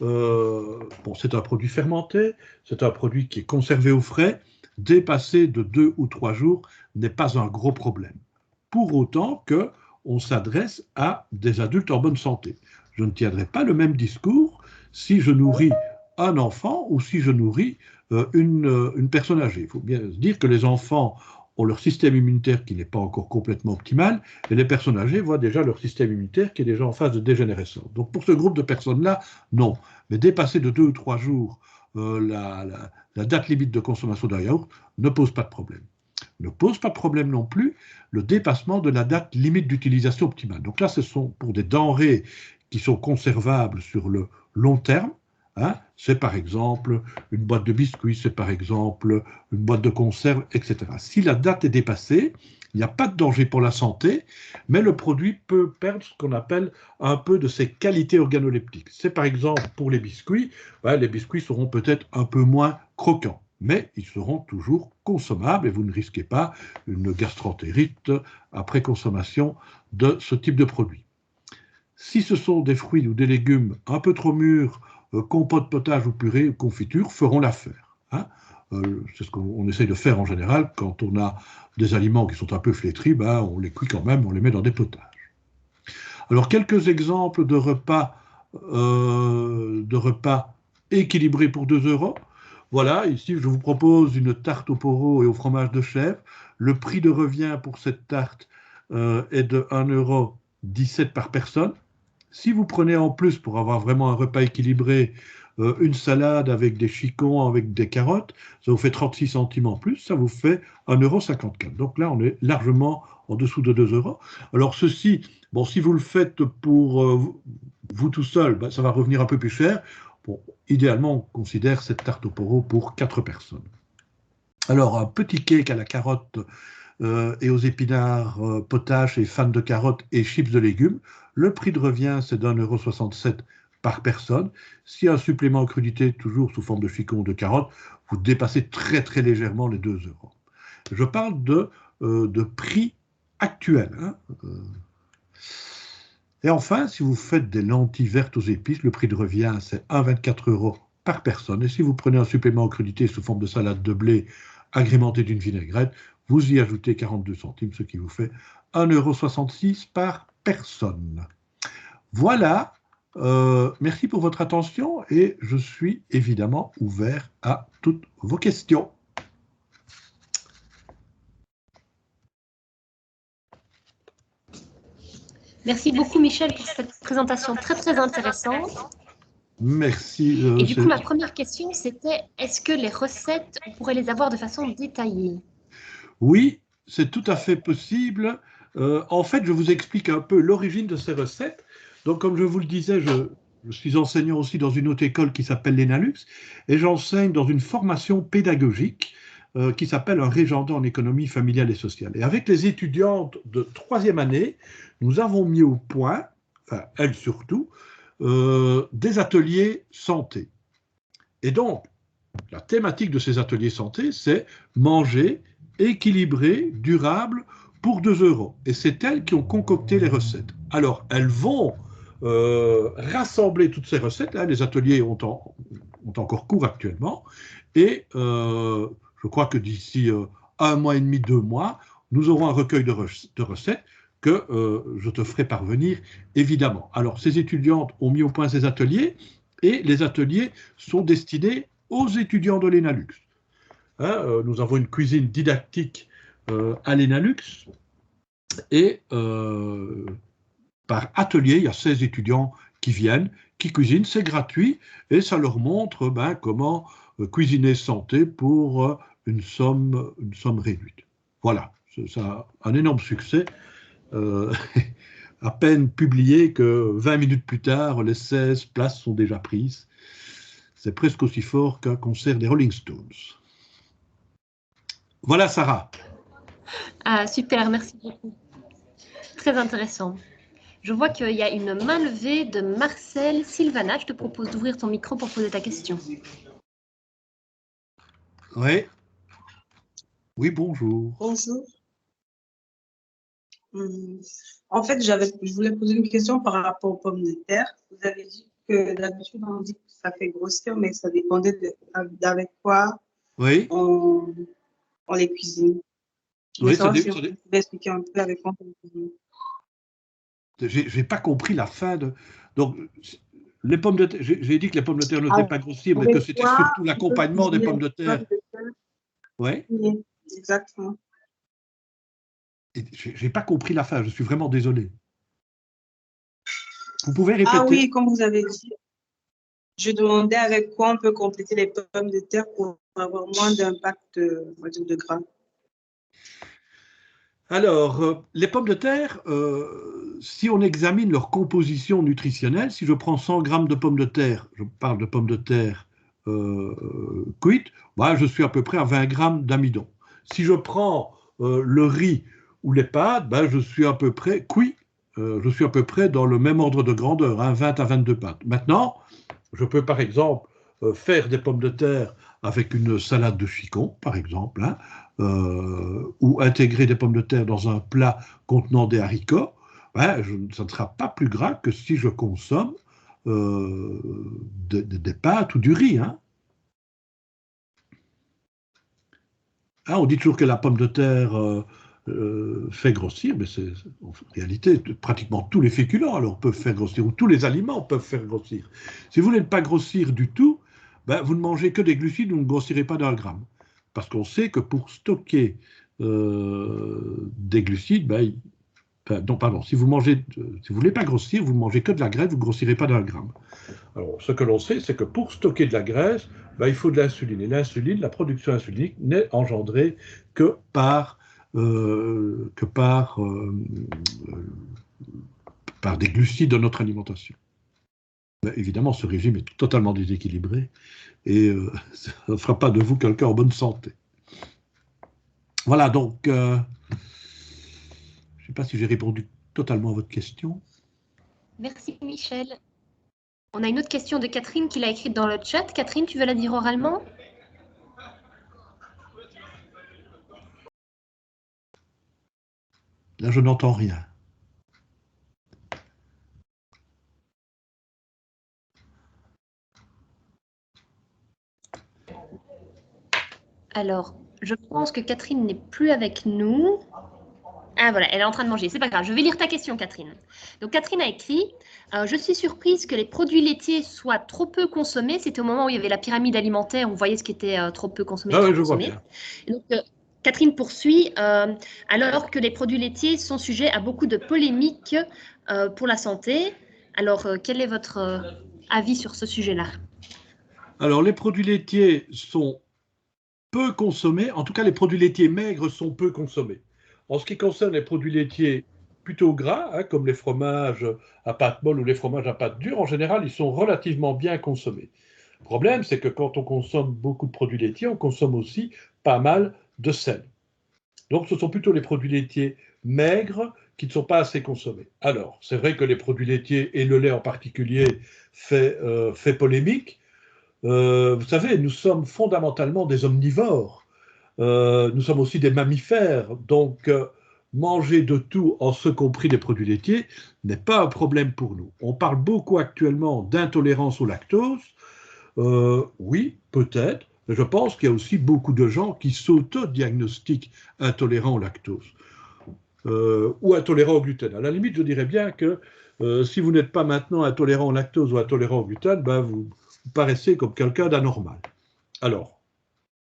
bon, c'est un produit fermenté, c'est un produit qui est conservé au frais, dépasser de 2 ou 3 jours n'est pas un gros problème. Pour autant qu'on s'adresse à des adultes en bonne santé. Je ne tiendrai pas le même discours si je nourris un enfant ou si je nourris une personne âgée. Il faut bien se dire que les enfants ont leur système immunitaire qui n'est pas encore complètement optimal, et les personnes âgées voient déjà leur système immunitaire qui est déjà en phase de dégénérescence. Donc pour ce groupe de personnes-là, non. Mais dépasser de 2 ou 3 jours la date limite de consommation d'un yaourt ne pose pas de problème. Ne pose pas de problème non plus le dépassement de la date limite d'utilisation optimale. Donc là, ce sont pour des denrées qui sont conservables sur le long terme. Hein, c'est par exemple une boîte de biscuits, c'est par exemple une boîte de conserve, etc. Si la date est dépassée, il n'y a pas de danger pour la santé, mais le produit peut perdre ce qu'on appelle un peu de ses qualités organoleptiques. C'est par exemple pour les biscuits, les biscuits seront peut-être un peu moins croquants, mais ils seront toujours consommables et vous ne risquez pas une gastroentérite après consommation de ce type de produit. Si ce sont des fruits ou des légumes un peu trop mûrs, compote, potage ou purée ou confiture feront l'affaire. Hein. C'est ce qu'on essaye de faire en général quand on a des aliments qui sont un peu flétris, on les cuit quand même, on les met dans des potages. Alors quelques exemples de repas équilibrés pour 2 €. Voilà, ici je vous propose une tarte au poireau et au fromage de chèvre. Le prix de revient pour cette tarte est de 1,17 € par personne. Si vous prenez en plus, pour avoir vraiment un repas équilibré, une salade avec des chicons, avec des carottes, ça vous fait 36 centimes en plus, ça vous fait 1,54 €. Donc là, on est largement en dessous de 2 €. Alors ceci, bon, si vous le faites pour vous tout seul, ça va revenir un peu plus cher. Bon, idéalement, on considère cette tarte au poireau pour 4 personnes. Alors, un petit cake à la carotte et aux épinards, potaches et fans de carottes et chips de légumes. Le prix de revient, c'est d'1,67 € par personne. Si un supplément en crudité, toujours sous forme de chicon ou de carottes, vous dépassez très très légèrement les 2 €. Je parle de prix actuel. Hein. Et enfin, si vous faites des lentilles vertes aux épices, le prix de revient, c'est 1,24 € par personne. Et si vous prenez un supplément en crudité sous forme de salade de blé agrémentée d'une vinaigrette, vous y ajoutez 42 centimes, ce qui vous fait 1,66 € par personne. Voilà, merci pour votre attention et je suis évidemment ouvert à toutes vos questions. Merci beaucoup Michel pour cette présentation très très intéressante. Merci. Et du coup, ma première question, c'était est-ce que les recettes, on pourrait les avoir de façon détaillée? Oui, c'est tout à fait possible. En fait, je vous explique un peu l'origine de ces recettes. Donc, comme je vous le disais, je suis enseignant aussi dans une autre école qui s'appelle l'ENALUX et j'enseigne dans une formation pédagogique qui s'appelle un régenda en économie familiale et sociale. Et avec les étudiantes de 3e année, nous avons mis au point, enfin elles surtout, des ateliers santé. Et donc, la thématique de ces ateliers santé, c'est manger équilibré, durable, pour 2 €. Et c'est elles qui ont concocté les recettes. Alors, elles vont rassembler toutes ces recettes. Là, les ateliers ont encore cours actuellement. Et je crois que d'ici 1 mois et demi, 2 mois, nous aurons un recueil de recettes que je te ferai parvenir, évidemment. Alors, ces étudiantes ont mis au point ces ateliers, et les ateliers sont destinés aux étudiants de l'ENALUX. Hein, nous avons une cuisine didactique à l'ENALUX, et par atelier, il y a 16 étudiants qui viennent, qui cuisinent, c'est gratuit, et ça leur montre comment cuisiner santé pour une somme réduite. Voilà, ça a un énorme succès. À peine publié que 20 minutes plus tard, les 16 places sont déjà prises. C'est presque aussi fort qu'un concert des Rolling Stones. Voilà, Sarah. Ah, super, merci beaucoup. Très intéressant. Je vois qu'il y a une main levée de Marcel Sylvana. Je te propose d'ouvrir ton micro pour poser ta question. Oui. Oui, bonjour. Bonjour. En fait, je voulais poser une question par rapport aux pommes de terre. Vous avez dit que d'habitude, on dit que ça fait grossir, mais ça dépendait d'avec quoi Oui. on les cuisine. Oui, ça si vous pouvez expliquer un peu avec quoi on les cuisine. Je n'ai pas compris la fin de... Donc, les pommes de terre, j'ai dit que les pommes de terre n'étaient pas grossières, mais que c'était surtout l'accompagnement des pommes de terre. Oui, exactement. Je n'ai pas compris la fin, je suis vraiment désolé. Vous pouvez répéter? Ah oui, comme vous avez dit, je demandais avec quoi on peut compléter les pommes de terre pour avoir moins d'impact, on va dire, de gras. Alors, les pommes de terre, si on examine leur composition nutritionnelle, si je prends 100 grammes de pommes de terre, je parle de pommes de terre cuites, bah, je suis à peu près à 20 grammes d'amidon. Si je prends le riz ou les pâtes, bah, je suis à peu près cuit, je suis à peu près dans le même ordre de grandeur, hein, 20 à 22 pâtes. Maintenant, je peux par exemple faire des pommes de terre avec une salade de chicon, par exemple, hein, ou intégrer des pommes de terre dans un plat contenant des haricots, ben, ça ne sera pas plus gras que si je consomme des pâtes ou du riz. Hein. Hein, on dit toujours que la pomme de terre fait grossir, mais c'est en réalité pratiquement tous les féculents alors peuvent faire grossir, ou tous les aliments peuvent faire grossir. Si vous voulez ne pas grossir du tout, ben, vous ne mangez que des glucides, vous ne grossirez pas d'un gramme. Parce qu'on sait que pour stocker des glucides, ben, non, pardon, si vous ne voulez pas grossir, vous ne mangez que de la graisse, vous ne grossirez pas d'un gramme. Alors, ce que l'on sait, c'est que pour stocker de la graisse, ben, il faut de l'insuline. Et l'insuline, la production insulinique n'est engendrée que par des glucides de notre alimentation. Ben, évidemment, ce régime est totalement déséquilibré et ça ne fera pas de vous quelqu'un en bonne santé. Voilà, donc, je ne sais pas si j'ai répondu totalement à votre question. Merci Michel. On a une autre question de Catherine qui l'a écrite dans le chat. Catherine, tu veux la dire oralement? Là, je n'entends rien. Alors, je pense que Catherine n'est plus avec nous. Ah voilà, elle est en train de manger, c'est pas grave. Je vais lire ta question, Catherine. Donc Catherine a écrit je suis surprise que les produits laitiers soient trop peu consommés. C'était au moment où il y avait la pyramide alimentaire, on voyait ce qui était trop peu consommé. Ah oui, je vois bien. Et donc, Catherine poursuit alors que les produits laitiers sont sujets à beaucoup de polémiques pour la santé. Alors, quel est votre avis sur ce sujet-là? Alors, les produits laitiers sont peu consommés, en tout cas les produits laitiers maigres sont peu consommés. En ce qui concerne les produits laitiers plutôt gras, hein, comme les fromages à pâte molle ou les fromages à pâte dure, en général, ils sont relativement bien consommés. Le problème, c'est que quand on consomme beaucoup de produits laitiers, on consomme aussi pas mal de sel. Donc, ce sont plutôt les produits laitiers maigres qui ne sont pas assez consommés. Alors, c'est vrai que les produits laitiers, et le lait en particulier, fait polémique. Vous savez, nous sommes fondamentalement des omnivores. Nous sommes aussi des mammifères. Donc, manger de tout, en ce compris des produits laitiers, n'est pas un problème pour nous. On parle beaucoup actuellement d'intolérance au lactose. Oui, peut-être. Mais je pense qu'il y a aussi beaucoup de gens qui s'auto-diagnostiquent intolérants au lactose ou intolérants au gluten. À la limite, je dirais bien que si vous n'êtes pas maintenant intolérant au lactose ou intolérant au gluten, ben vous paraissez comme quelqu'un d'anormal. Alors,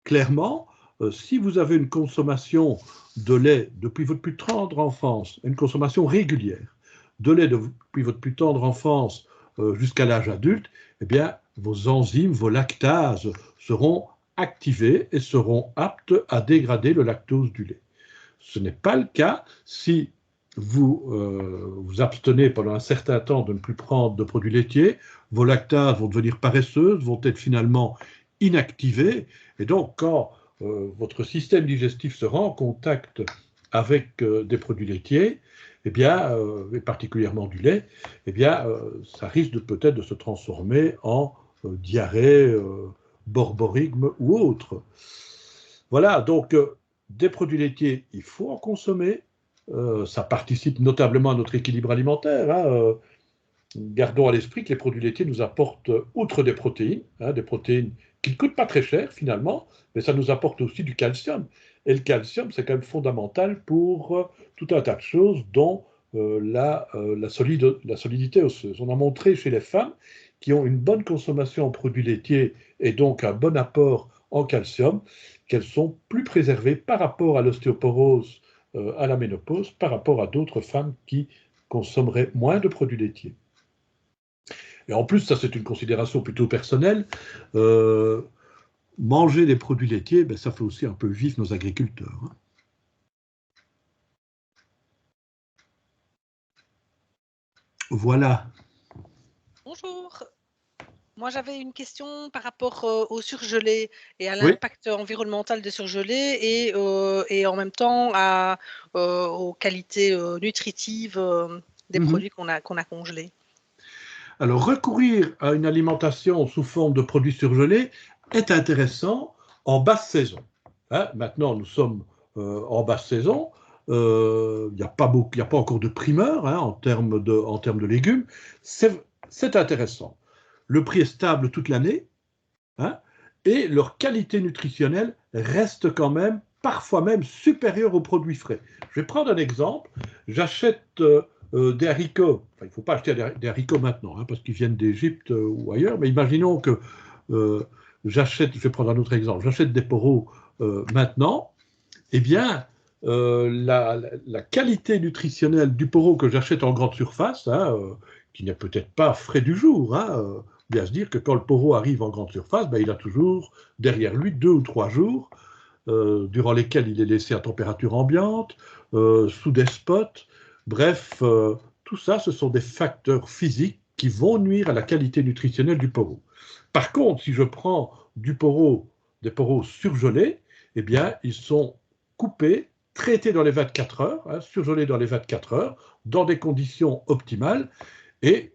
clairement, si vous avez une consommation de lait depuis votre plus tendre enfance, une consommation régulière de lait depuis votre plus tendre enfance jusqu'à l'âge adulte, eh bien, vos enzymes, vos lactases seront activées et seront aptes à dégrader le lactose du lait. Ce n'est pas le cas si vous vous abstenez pendant un certain temps de ne plus prendre de produits laitiers, vos lactases vont devenir paresseuses, vont être finalement inactivées, et donc quand votre système digestif sera en contact avec des produits laitiers, eh bien, et particulièrement du lait, eh bien, ça risque peut-être de se transformer en diarrhée, borborigme ou autre. Voilà, donc des produits laitiers, il faut en consommer. Ça participe notablement à notre équilibre alimentaire. Hein. Gardons à l'esprit que les produits laitiers nous apportent, outre des protéines qui ne coûtent pas très cher finalement, mais ça nous apporte aussi du calcium. Et le calcium, c'est quand même fondamental pour tout un tas de choses, dont la solidité osseuse. On a montré chez les femmes qui ont une bonne consommation en produits laitiers et donc un bon apport en calcium, qu'elles sont plus préservées par rapport à l'ostéoporose à la ménopause par rapport à d'autres femmes qui consommeraient moins de produits laitiers. Et en plus, ça c'est une considération plutôt personnelle, manger des produits laitiers, ben, ça fait aussi un peu vivre nos agriculteurs. Hein. Voilà. Bonjour. Moi, j'avais une question par rapport au surgelé et à Oui. l'impact environnemental des surgelés et en même temps aux qualités nutritives des produits qu'on a congelés. Alors, recourir à une alimentation sous forme de produits surgelés est intéressant en basse saison. Hein, maintenant, nous sommes en basse saison. Il n'y a pas encore de primeur hein, en termes de légumes. C'est intéressant. Le prix est stable toute l'année hein, et leur qualité nutritionnelle reste quand même, parfois même, supérieure aux produits frais. Je vais prendre un exemple. J'achète des haricots. Enfin, il ne faut pas acheter des haricots maintenant hein, parce qu'ils viennent d'Égypte ou ailleurs, mais imaginons que je vais prendre un autre exemple, j'achète des poros maintenant, eh bien, la qualité nutritionnelle du poro que j'achète en grande surface, hein, qui n'est peut-être pas frais du jour, hein, bien se dire que quand le poro arrive en grande surface, ben, il a toujours derrière lui 2 ou 3 jours durant lesquels il est laissé à température ambiante, sous des spots, bref, tout ça, ce sont des facteurs physiques qui vont nuire à la qualité nutritionnelle du poro. Par contre, si je prends des poros surgelés, eh bien, ils sont coupés, traités dans les 24 heures, hein, surgelés dans les 24 heures, dans des conditions optimales, et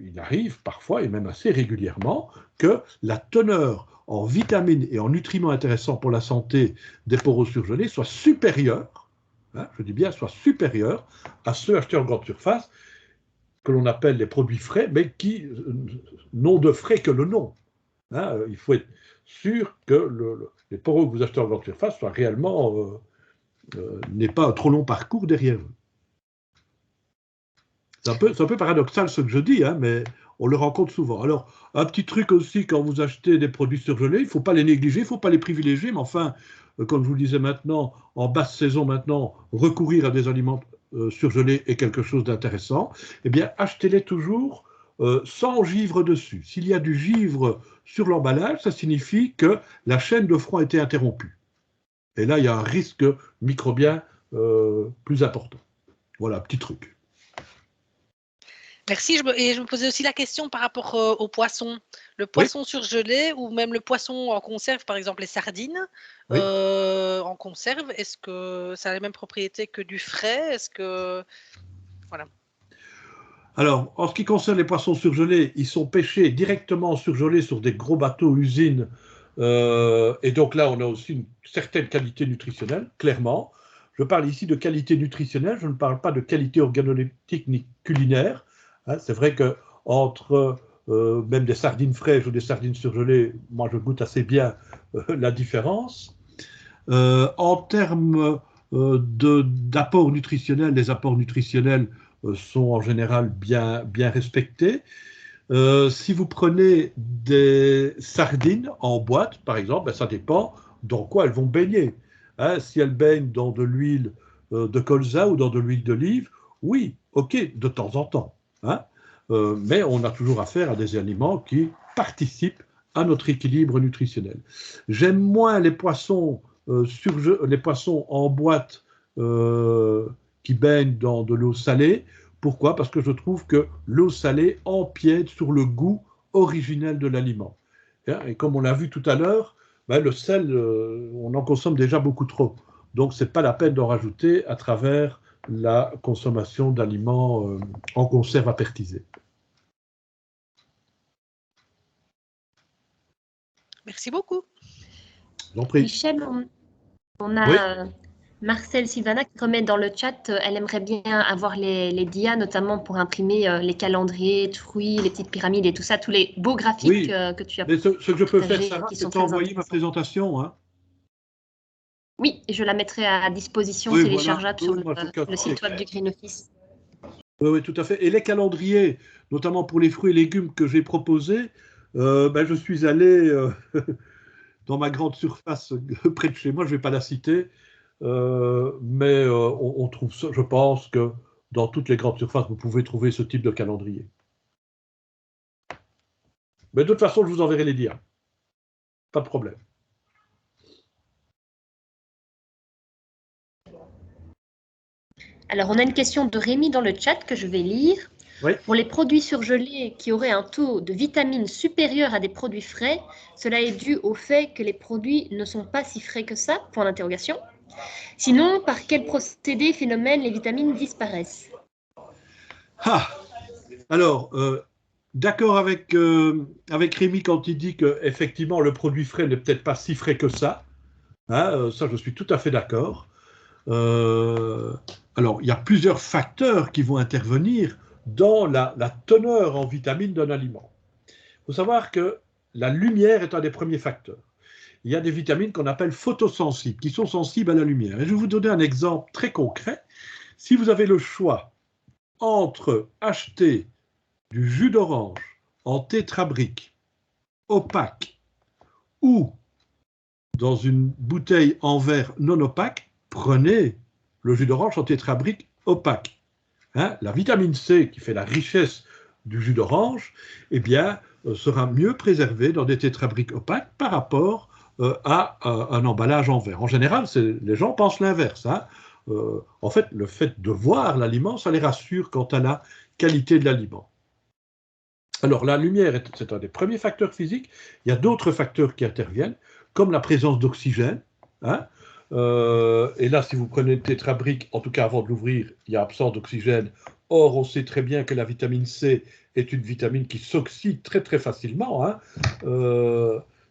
il arrive parfois, et même assez régulièrement, que la teneur en vitamines et en nutriments intéressants pour la santé des poros surgelés soit supérieure, hein, je dis bien soit supérieure, à ceux achetés en grande surface, que l'on appelle les produits frais, mais qui n'ont de frais que le nom. Hein, il faut être sûr que les poros que vous achetez en grande surface soient réellement, n'aient pas un trop long parcours derrière eux. C'est un peu paradoxal ce que je dis, hein, mais on le rencontre souvent. Alors, un petit truc aussi, quand vous achetez des produits surgelés, il ne faut pas les négliger, il ne faut pas les privilégier, mais enfin, comme je vous le disais maintenant, en basse saison maintenant, recourir à des aliments surgelés est quelque chose d'intéressant. Eh bien, achetez-les toujours sans givre dessus. S'il y a du givre sur l'emballage, ça signifie que la chaîne de froid a été interrompue. Et là, il y a un risque microbien plus important. Voilà, petit truc. Merci. Et je me posais aussi la question par rapport au poisson. Le poisson surgelé ou même le poisson en conserve, par exemple les sardines en conserve, est-ce que ça a les mêmes propriétés que du frais? Est-ce que... Voilà. Alors, en ce qui concerne les poissons surgelés, ils sont pêchés directement surgelés sur des gros bateaux usines. Et donc là, on a aussi une certaine qualité nutritionnelle, clairement. Je parle ici de qualité nutritionnelle, je ne parle pas de qualité organoleptique ni culinaire. Hein, c'est vrai qu'entre même des sardines fraîches ou des sardines surgelées, moi je goûte assez bien la différence. En termes d'apports nutritionnels, les apports nutritionnels sont en général bien respectés. Si vous prenez des sardines en boîte, par exemple, ben ça dépend dans quoi elles vont baigner. Hein, si elles baignent dans de l'huile de colza ou dans de l'huile d'olive, oui, ok, de temps en temps. Hein, mais on a toujours affaire à des aliments qui participent à notre équilibre nutritionnel. J'aime moins les poissons en boîte qui baignent dans de l'eau salée. Pourquoi? Parce que je trouve que l'eau salée empiète sur le goût originel de l'aliment. Et comme on l'a vu tout à l'heure, ben le sel, on en consomme déjà beaucoup trop. Donc, ce n'est pas la peine d'en rajouter à travers la consommation d'aliments en conserve apertisée. Merci beaucoup. J'en prie. Michel, on a Marcel Sylvana qui remet dans le chat, elle aimerait bien avoir les dias, notamment pour imprimer les calendriers de fruits, les petites pyramides et tout ça, tous les beaux graphiques que tu as. Mais ce que je peux faire, Sarah, c'est t'envoyer ma présentation. Hein. Oui, et je la mettrai à disposition téléchargeable sur le site web du Green Office. Oui, tout à fait. Et les calendriers, notamment pour les fruits et légumes que j'ai proposés, je suis allé dans ma grande surface près de chez moi, je ne vais pas la citer, mais on trouve ça, je pense que dans toutes les grandes surfaces, vous pouvez trouver ce type de calendrier. Mais de toute façon, je vous enverrai les dias. Pas de problème. Alors, on a une question de Rémi dans le chat que je vais lire. Oui. Pour les produits surgelés qui auraient un taux de vitamines supérieur à des produits frais, cela est dû au fait que les produits ne sont pas si frais que ça, point d'interrogation. Sinon, par quel procédé, phénomène, les vitamines disparaissent? Ah, alors, d'accord avec Rémi quand il dit qu'effectivement, le produit frais n'est peut-être pas si frais que ça. Hein, ça, je suis tout à fait d'accord. Alors, il y a plusieurs facteurs qui vont intervenir dans la teneur en vitamines d'un aliment. Il faut savoir que la lumière est un des premiers facteurs. Il y a des vitamines qu'on appelle photosensibles, qui sont sensibles à la lumière. Et je vais vous donner un exemple très concret. Si vous avez le choix entre acheter du jus d'orange en tétrabrique opaque ou dans une bouteille en verre non opaque, prenez le jus d'orange en tétrabrique opaque. Hein, la vitamine C, qui fait la richesse du jus d'orange, eh bien, sera mieux préservée dans des tétrabriques opaques par rapport à un emballage en verre. En général, les gens pensent l'inverse. Hein. En fait, le fait de voir l'aliment, ça les rassure quant à la qualité de l'aliment. Alors, la lumière, c'est un des premiers facteurs physiques. Il y a d'autres facteurs qui interviennent, comme la présence d'oxygène. Hein. Et là, si vous prenez une tétrabrique, en tout cas avant de l'ouvrir, il y a absence d'oxygène. Or, on sait très bien que la vitamine C est une vitamine qui s'oxyde très très facilement. Hein.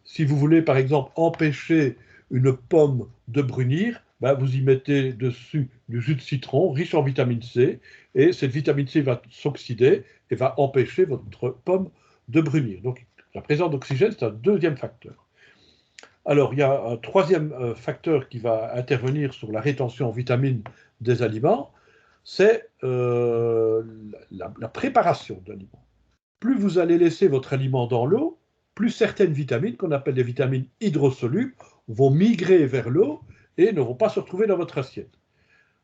Si vous voulez, par exemple, empêcher une pomme de brunir, ben, vous y mettez dessus du jus de citron riche en vitamine C, et cette vitamine C va s'oxyder et va empêcher votre pomme de brunir. Donc, la présence d'oxygène, c'est un deuxième facteur. Alors, il y a un troisième facteur qui va intervenir sur la rétention en vitamines des aliments, c'est la préparation de l'aliment. Plus vous allez laisser votre aliment dans l'eau, plus certaines vitamines, qu'on appelle des vitamines hydrosolubles, vont migrer vers l'eau et ne vont pas se retrouver dans votre assiette.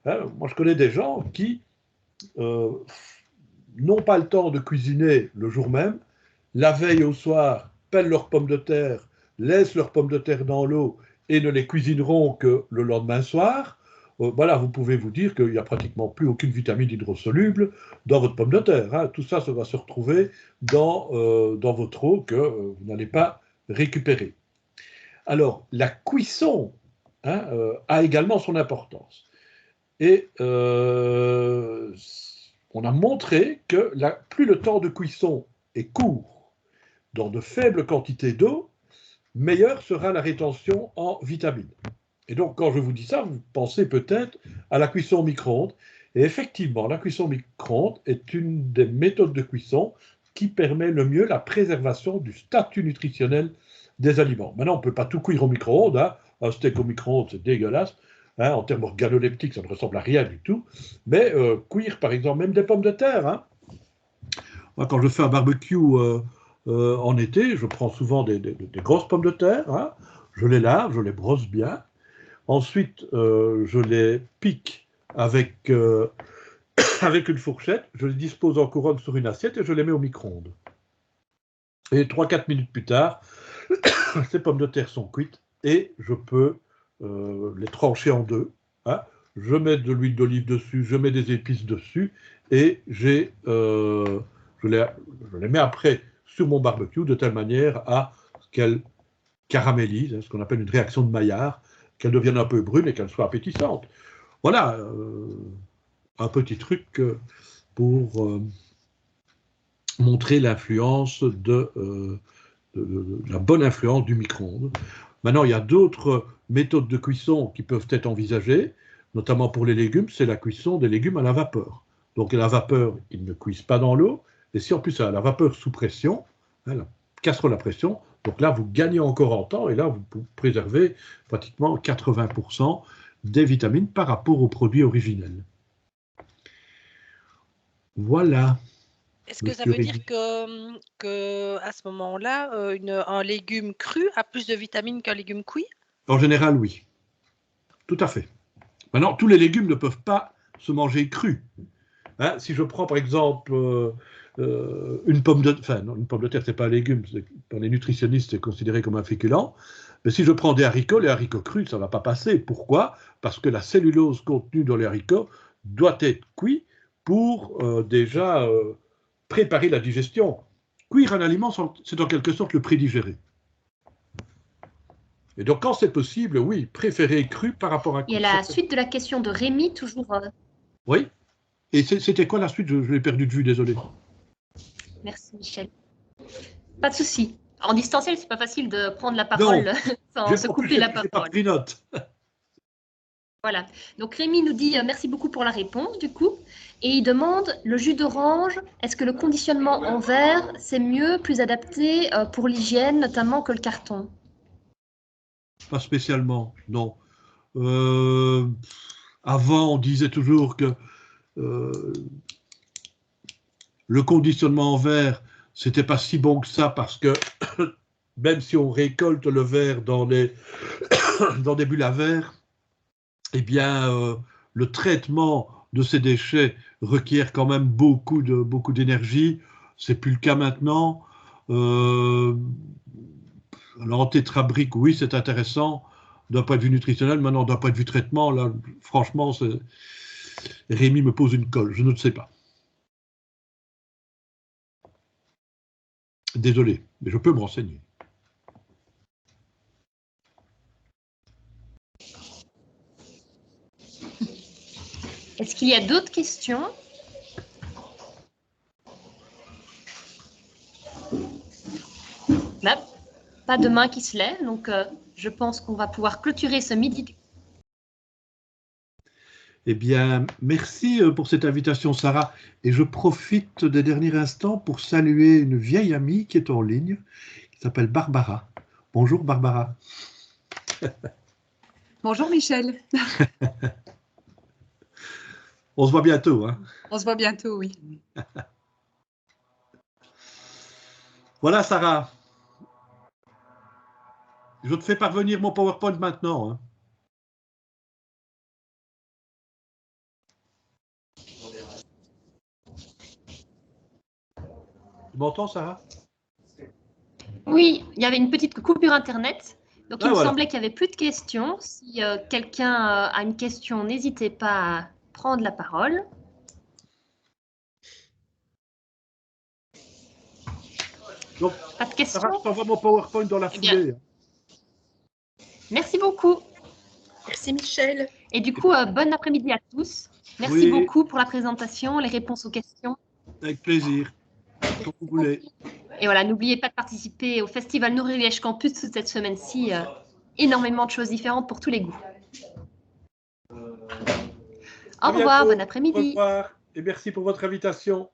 Hein, moi, je connais des gens qui n'ont pas le temps de cuisiner le jour même, la veille au soir, pèlent leurs pommes de terre, laissent leurs pommes de terre dans l'eau et ne les cuisineront que le lendemain soir. Voilà, vous pouvez vous dire qu'il n'y a pratiquement plus aucune vitamine hydrosoluble dans votre pomme de terre. Hein. Tout ça, ça va se retrouver dans votre eau que vous n'allez pas récupérer. Alors, la cuisson hein, a également son importance. Et on a montré que plus le temps de cuisson est court dans de faibles quantités d'eau, meilleure sera la rétention en vitamines. Et donc, quand je vous dis ça, vous pensez peut-être à la cuisson au micro-ondes. Et effectivement, la cuisson au micro-ondes est une des méthodes de cuisson qui permet le mieux la préservation du statut nutritionnel des aliments. Maintenant, on ne peut pas tout cuire au micro-ondes. Hein. Un steak au micro-ondes, c'est dégueulasse. Hein, en termes organoleptiques, ça ne ressemble à rien du tout. Mais cuire, par exemple, même des pommes de terre. Hein. Moi, quand je fais un barbecue en été, je prends souvent des grosses pommes de terre. Hein. Je les lave, je les brosse bien. Ensuite, je les pique avec, avec une fourchette. Je les dispose en couronne sur une assiette et je les mets au micro-ondes. Et 3-4 minutes plus tard, ces pommes de terre sont cuites et je peux les trancher en deux. Hein. Je mets de l'huile d'olive dessus, je mets des épices dessus et je les mets après sur mon barbecue de telle manière à ce qu'elles caramélisent, hein, ce qu'on appelle une réaction de Maillard, qu'elles deviennent un peu brunes et qu'elles soient appétissantes. Voilà un petit truc pour montrer l'influence la bonne influence du micro-ondes. Maintenant, il y a d'autres méthodes de cuisson qui peuvent être envisagées, notamment pour les légumes, c'est la cuisson des légumes à la vapeur. Donc, à la vapeur, ils ne cuisent pas dans l'eau, et si en plus, à la vapeur sous pression, hein, la casserole à pression, donc là, vous gagnez encore en temps, et là, vous préservez pratiquement 80% des vitamines par rapport aux produits originels. Voilà. Est-ce que ça veut dire que à ce moment-là, un légume cru a plus de vitamines qu'un légume cuit? En général, oui. Tout à fait. Maintenant, tous les légumes ne peuvent pas se manger crus. Hein, si je prends par exemple une pomme de terre, enfin non, une pomme de terre, c'est pas un légume, pour les nutritionnistes, c'est considéré comme un féculent. Mais si je prends des haricots, les haricots crus, ça ne va pas passer. Pourquoi? Parce que la cellulose contenue dans les haricots doit être cuite pour déjà préparer la digestion. Cuire un aliment, c'est en quelque sorte le prédigérer. Et donc, quand c'est possible, oui, préférez cru par rapport à... Il y a la suite de la question de Rémi, toujours... Oui. Et c'était quoi la suite? Je l'ai perdu de vue, désolé. Merci, Michel. Pas de souci. En distanciel, c'est pas facile de prendre la parole sans se couper la parole. J'ai pas pris note. Voilà. Donc, Rémi nous dit merci beaucoup pour la réponse, du coup. Et il demande, le jus d'orange, est-ce que le conditionnement en verre, c'est mieux, plus adapté pour l'hygiène, notamment que le carton? Pas spécialement, non. Avant, on disait toujours que le conditionnement en verre, c'était pas si bon que ça parce que même si on récolte le verre dans des bulles à verre, eh bien, le traitement de ces déchets requiert quand même beaucoup d'énergie. C'est plus le cas maintenant. Alors, en tétrabrique, oui, c'est intéressant d'un point de vue nutritionnel. Maintenant, d'un point de vue traitement, là, franchement, Rémi me pose une colle. Je ne le sais pas. Désolé, mais je peux me renseigner. Est-ce qu'il y a d'autres questions? Là, pas de main qui se lève, donc je pense qu'on va pouvoir clôturer ce midi. Eh bien, merci pour cette invitation, Sarah. Et je profite des derniers instants pour saluer une vieille amie qui est en ligne, qui s'appelle Barbara. Bonjour, Barbara. Bonjour, Michel. On se voit bientôt. Hein. On se voit bientôt, oui. Voilà, Sarah. Je te fais parvenir mon PowerPoint maintenant. Hein. Tu m'entends, Sarah? Oui, il y avait une petite coupure Internet. Donc, il me voilà. semblait qu'il n'y avait plus de questions. Si quelqu'un a une question, n'hésitez pas à prendre la parole. Donc, pas de questions? Sarah, je t'envoie mon PowerPoint dans la foulée. Merci beaucoup. Merci, Michel. Et du coup, bon après-midi à tous. Merci beaucoup pour la présentation, les réponses aux questions. Avec plaisir. Quand vous voulez. Et voilà, n'oubliez pas de participer au Festival Nourrir Liège Campus toute cette semaine-ci. Énormément de choses différentes pour tous les goûts. Au revoir, bon après-midi. Au revoir et merci pour votre invitation.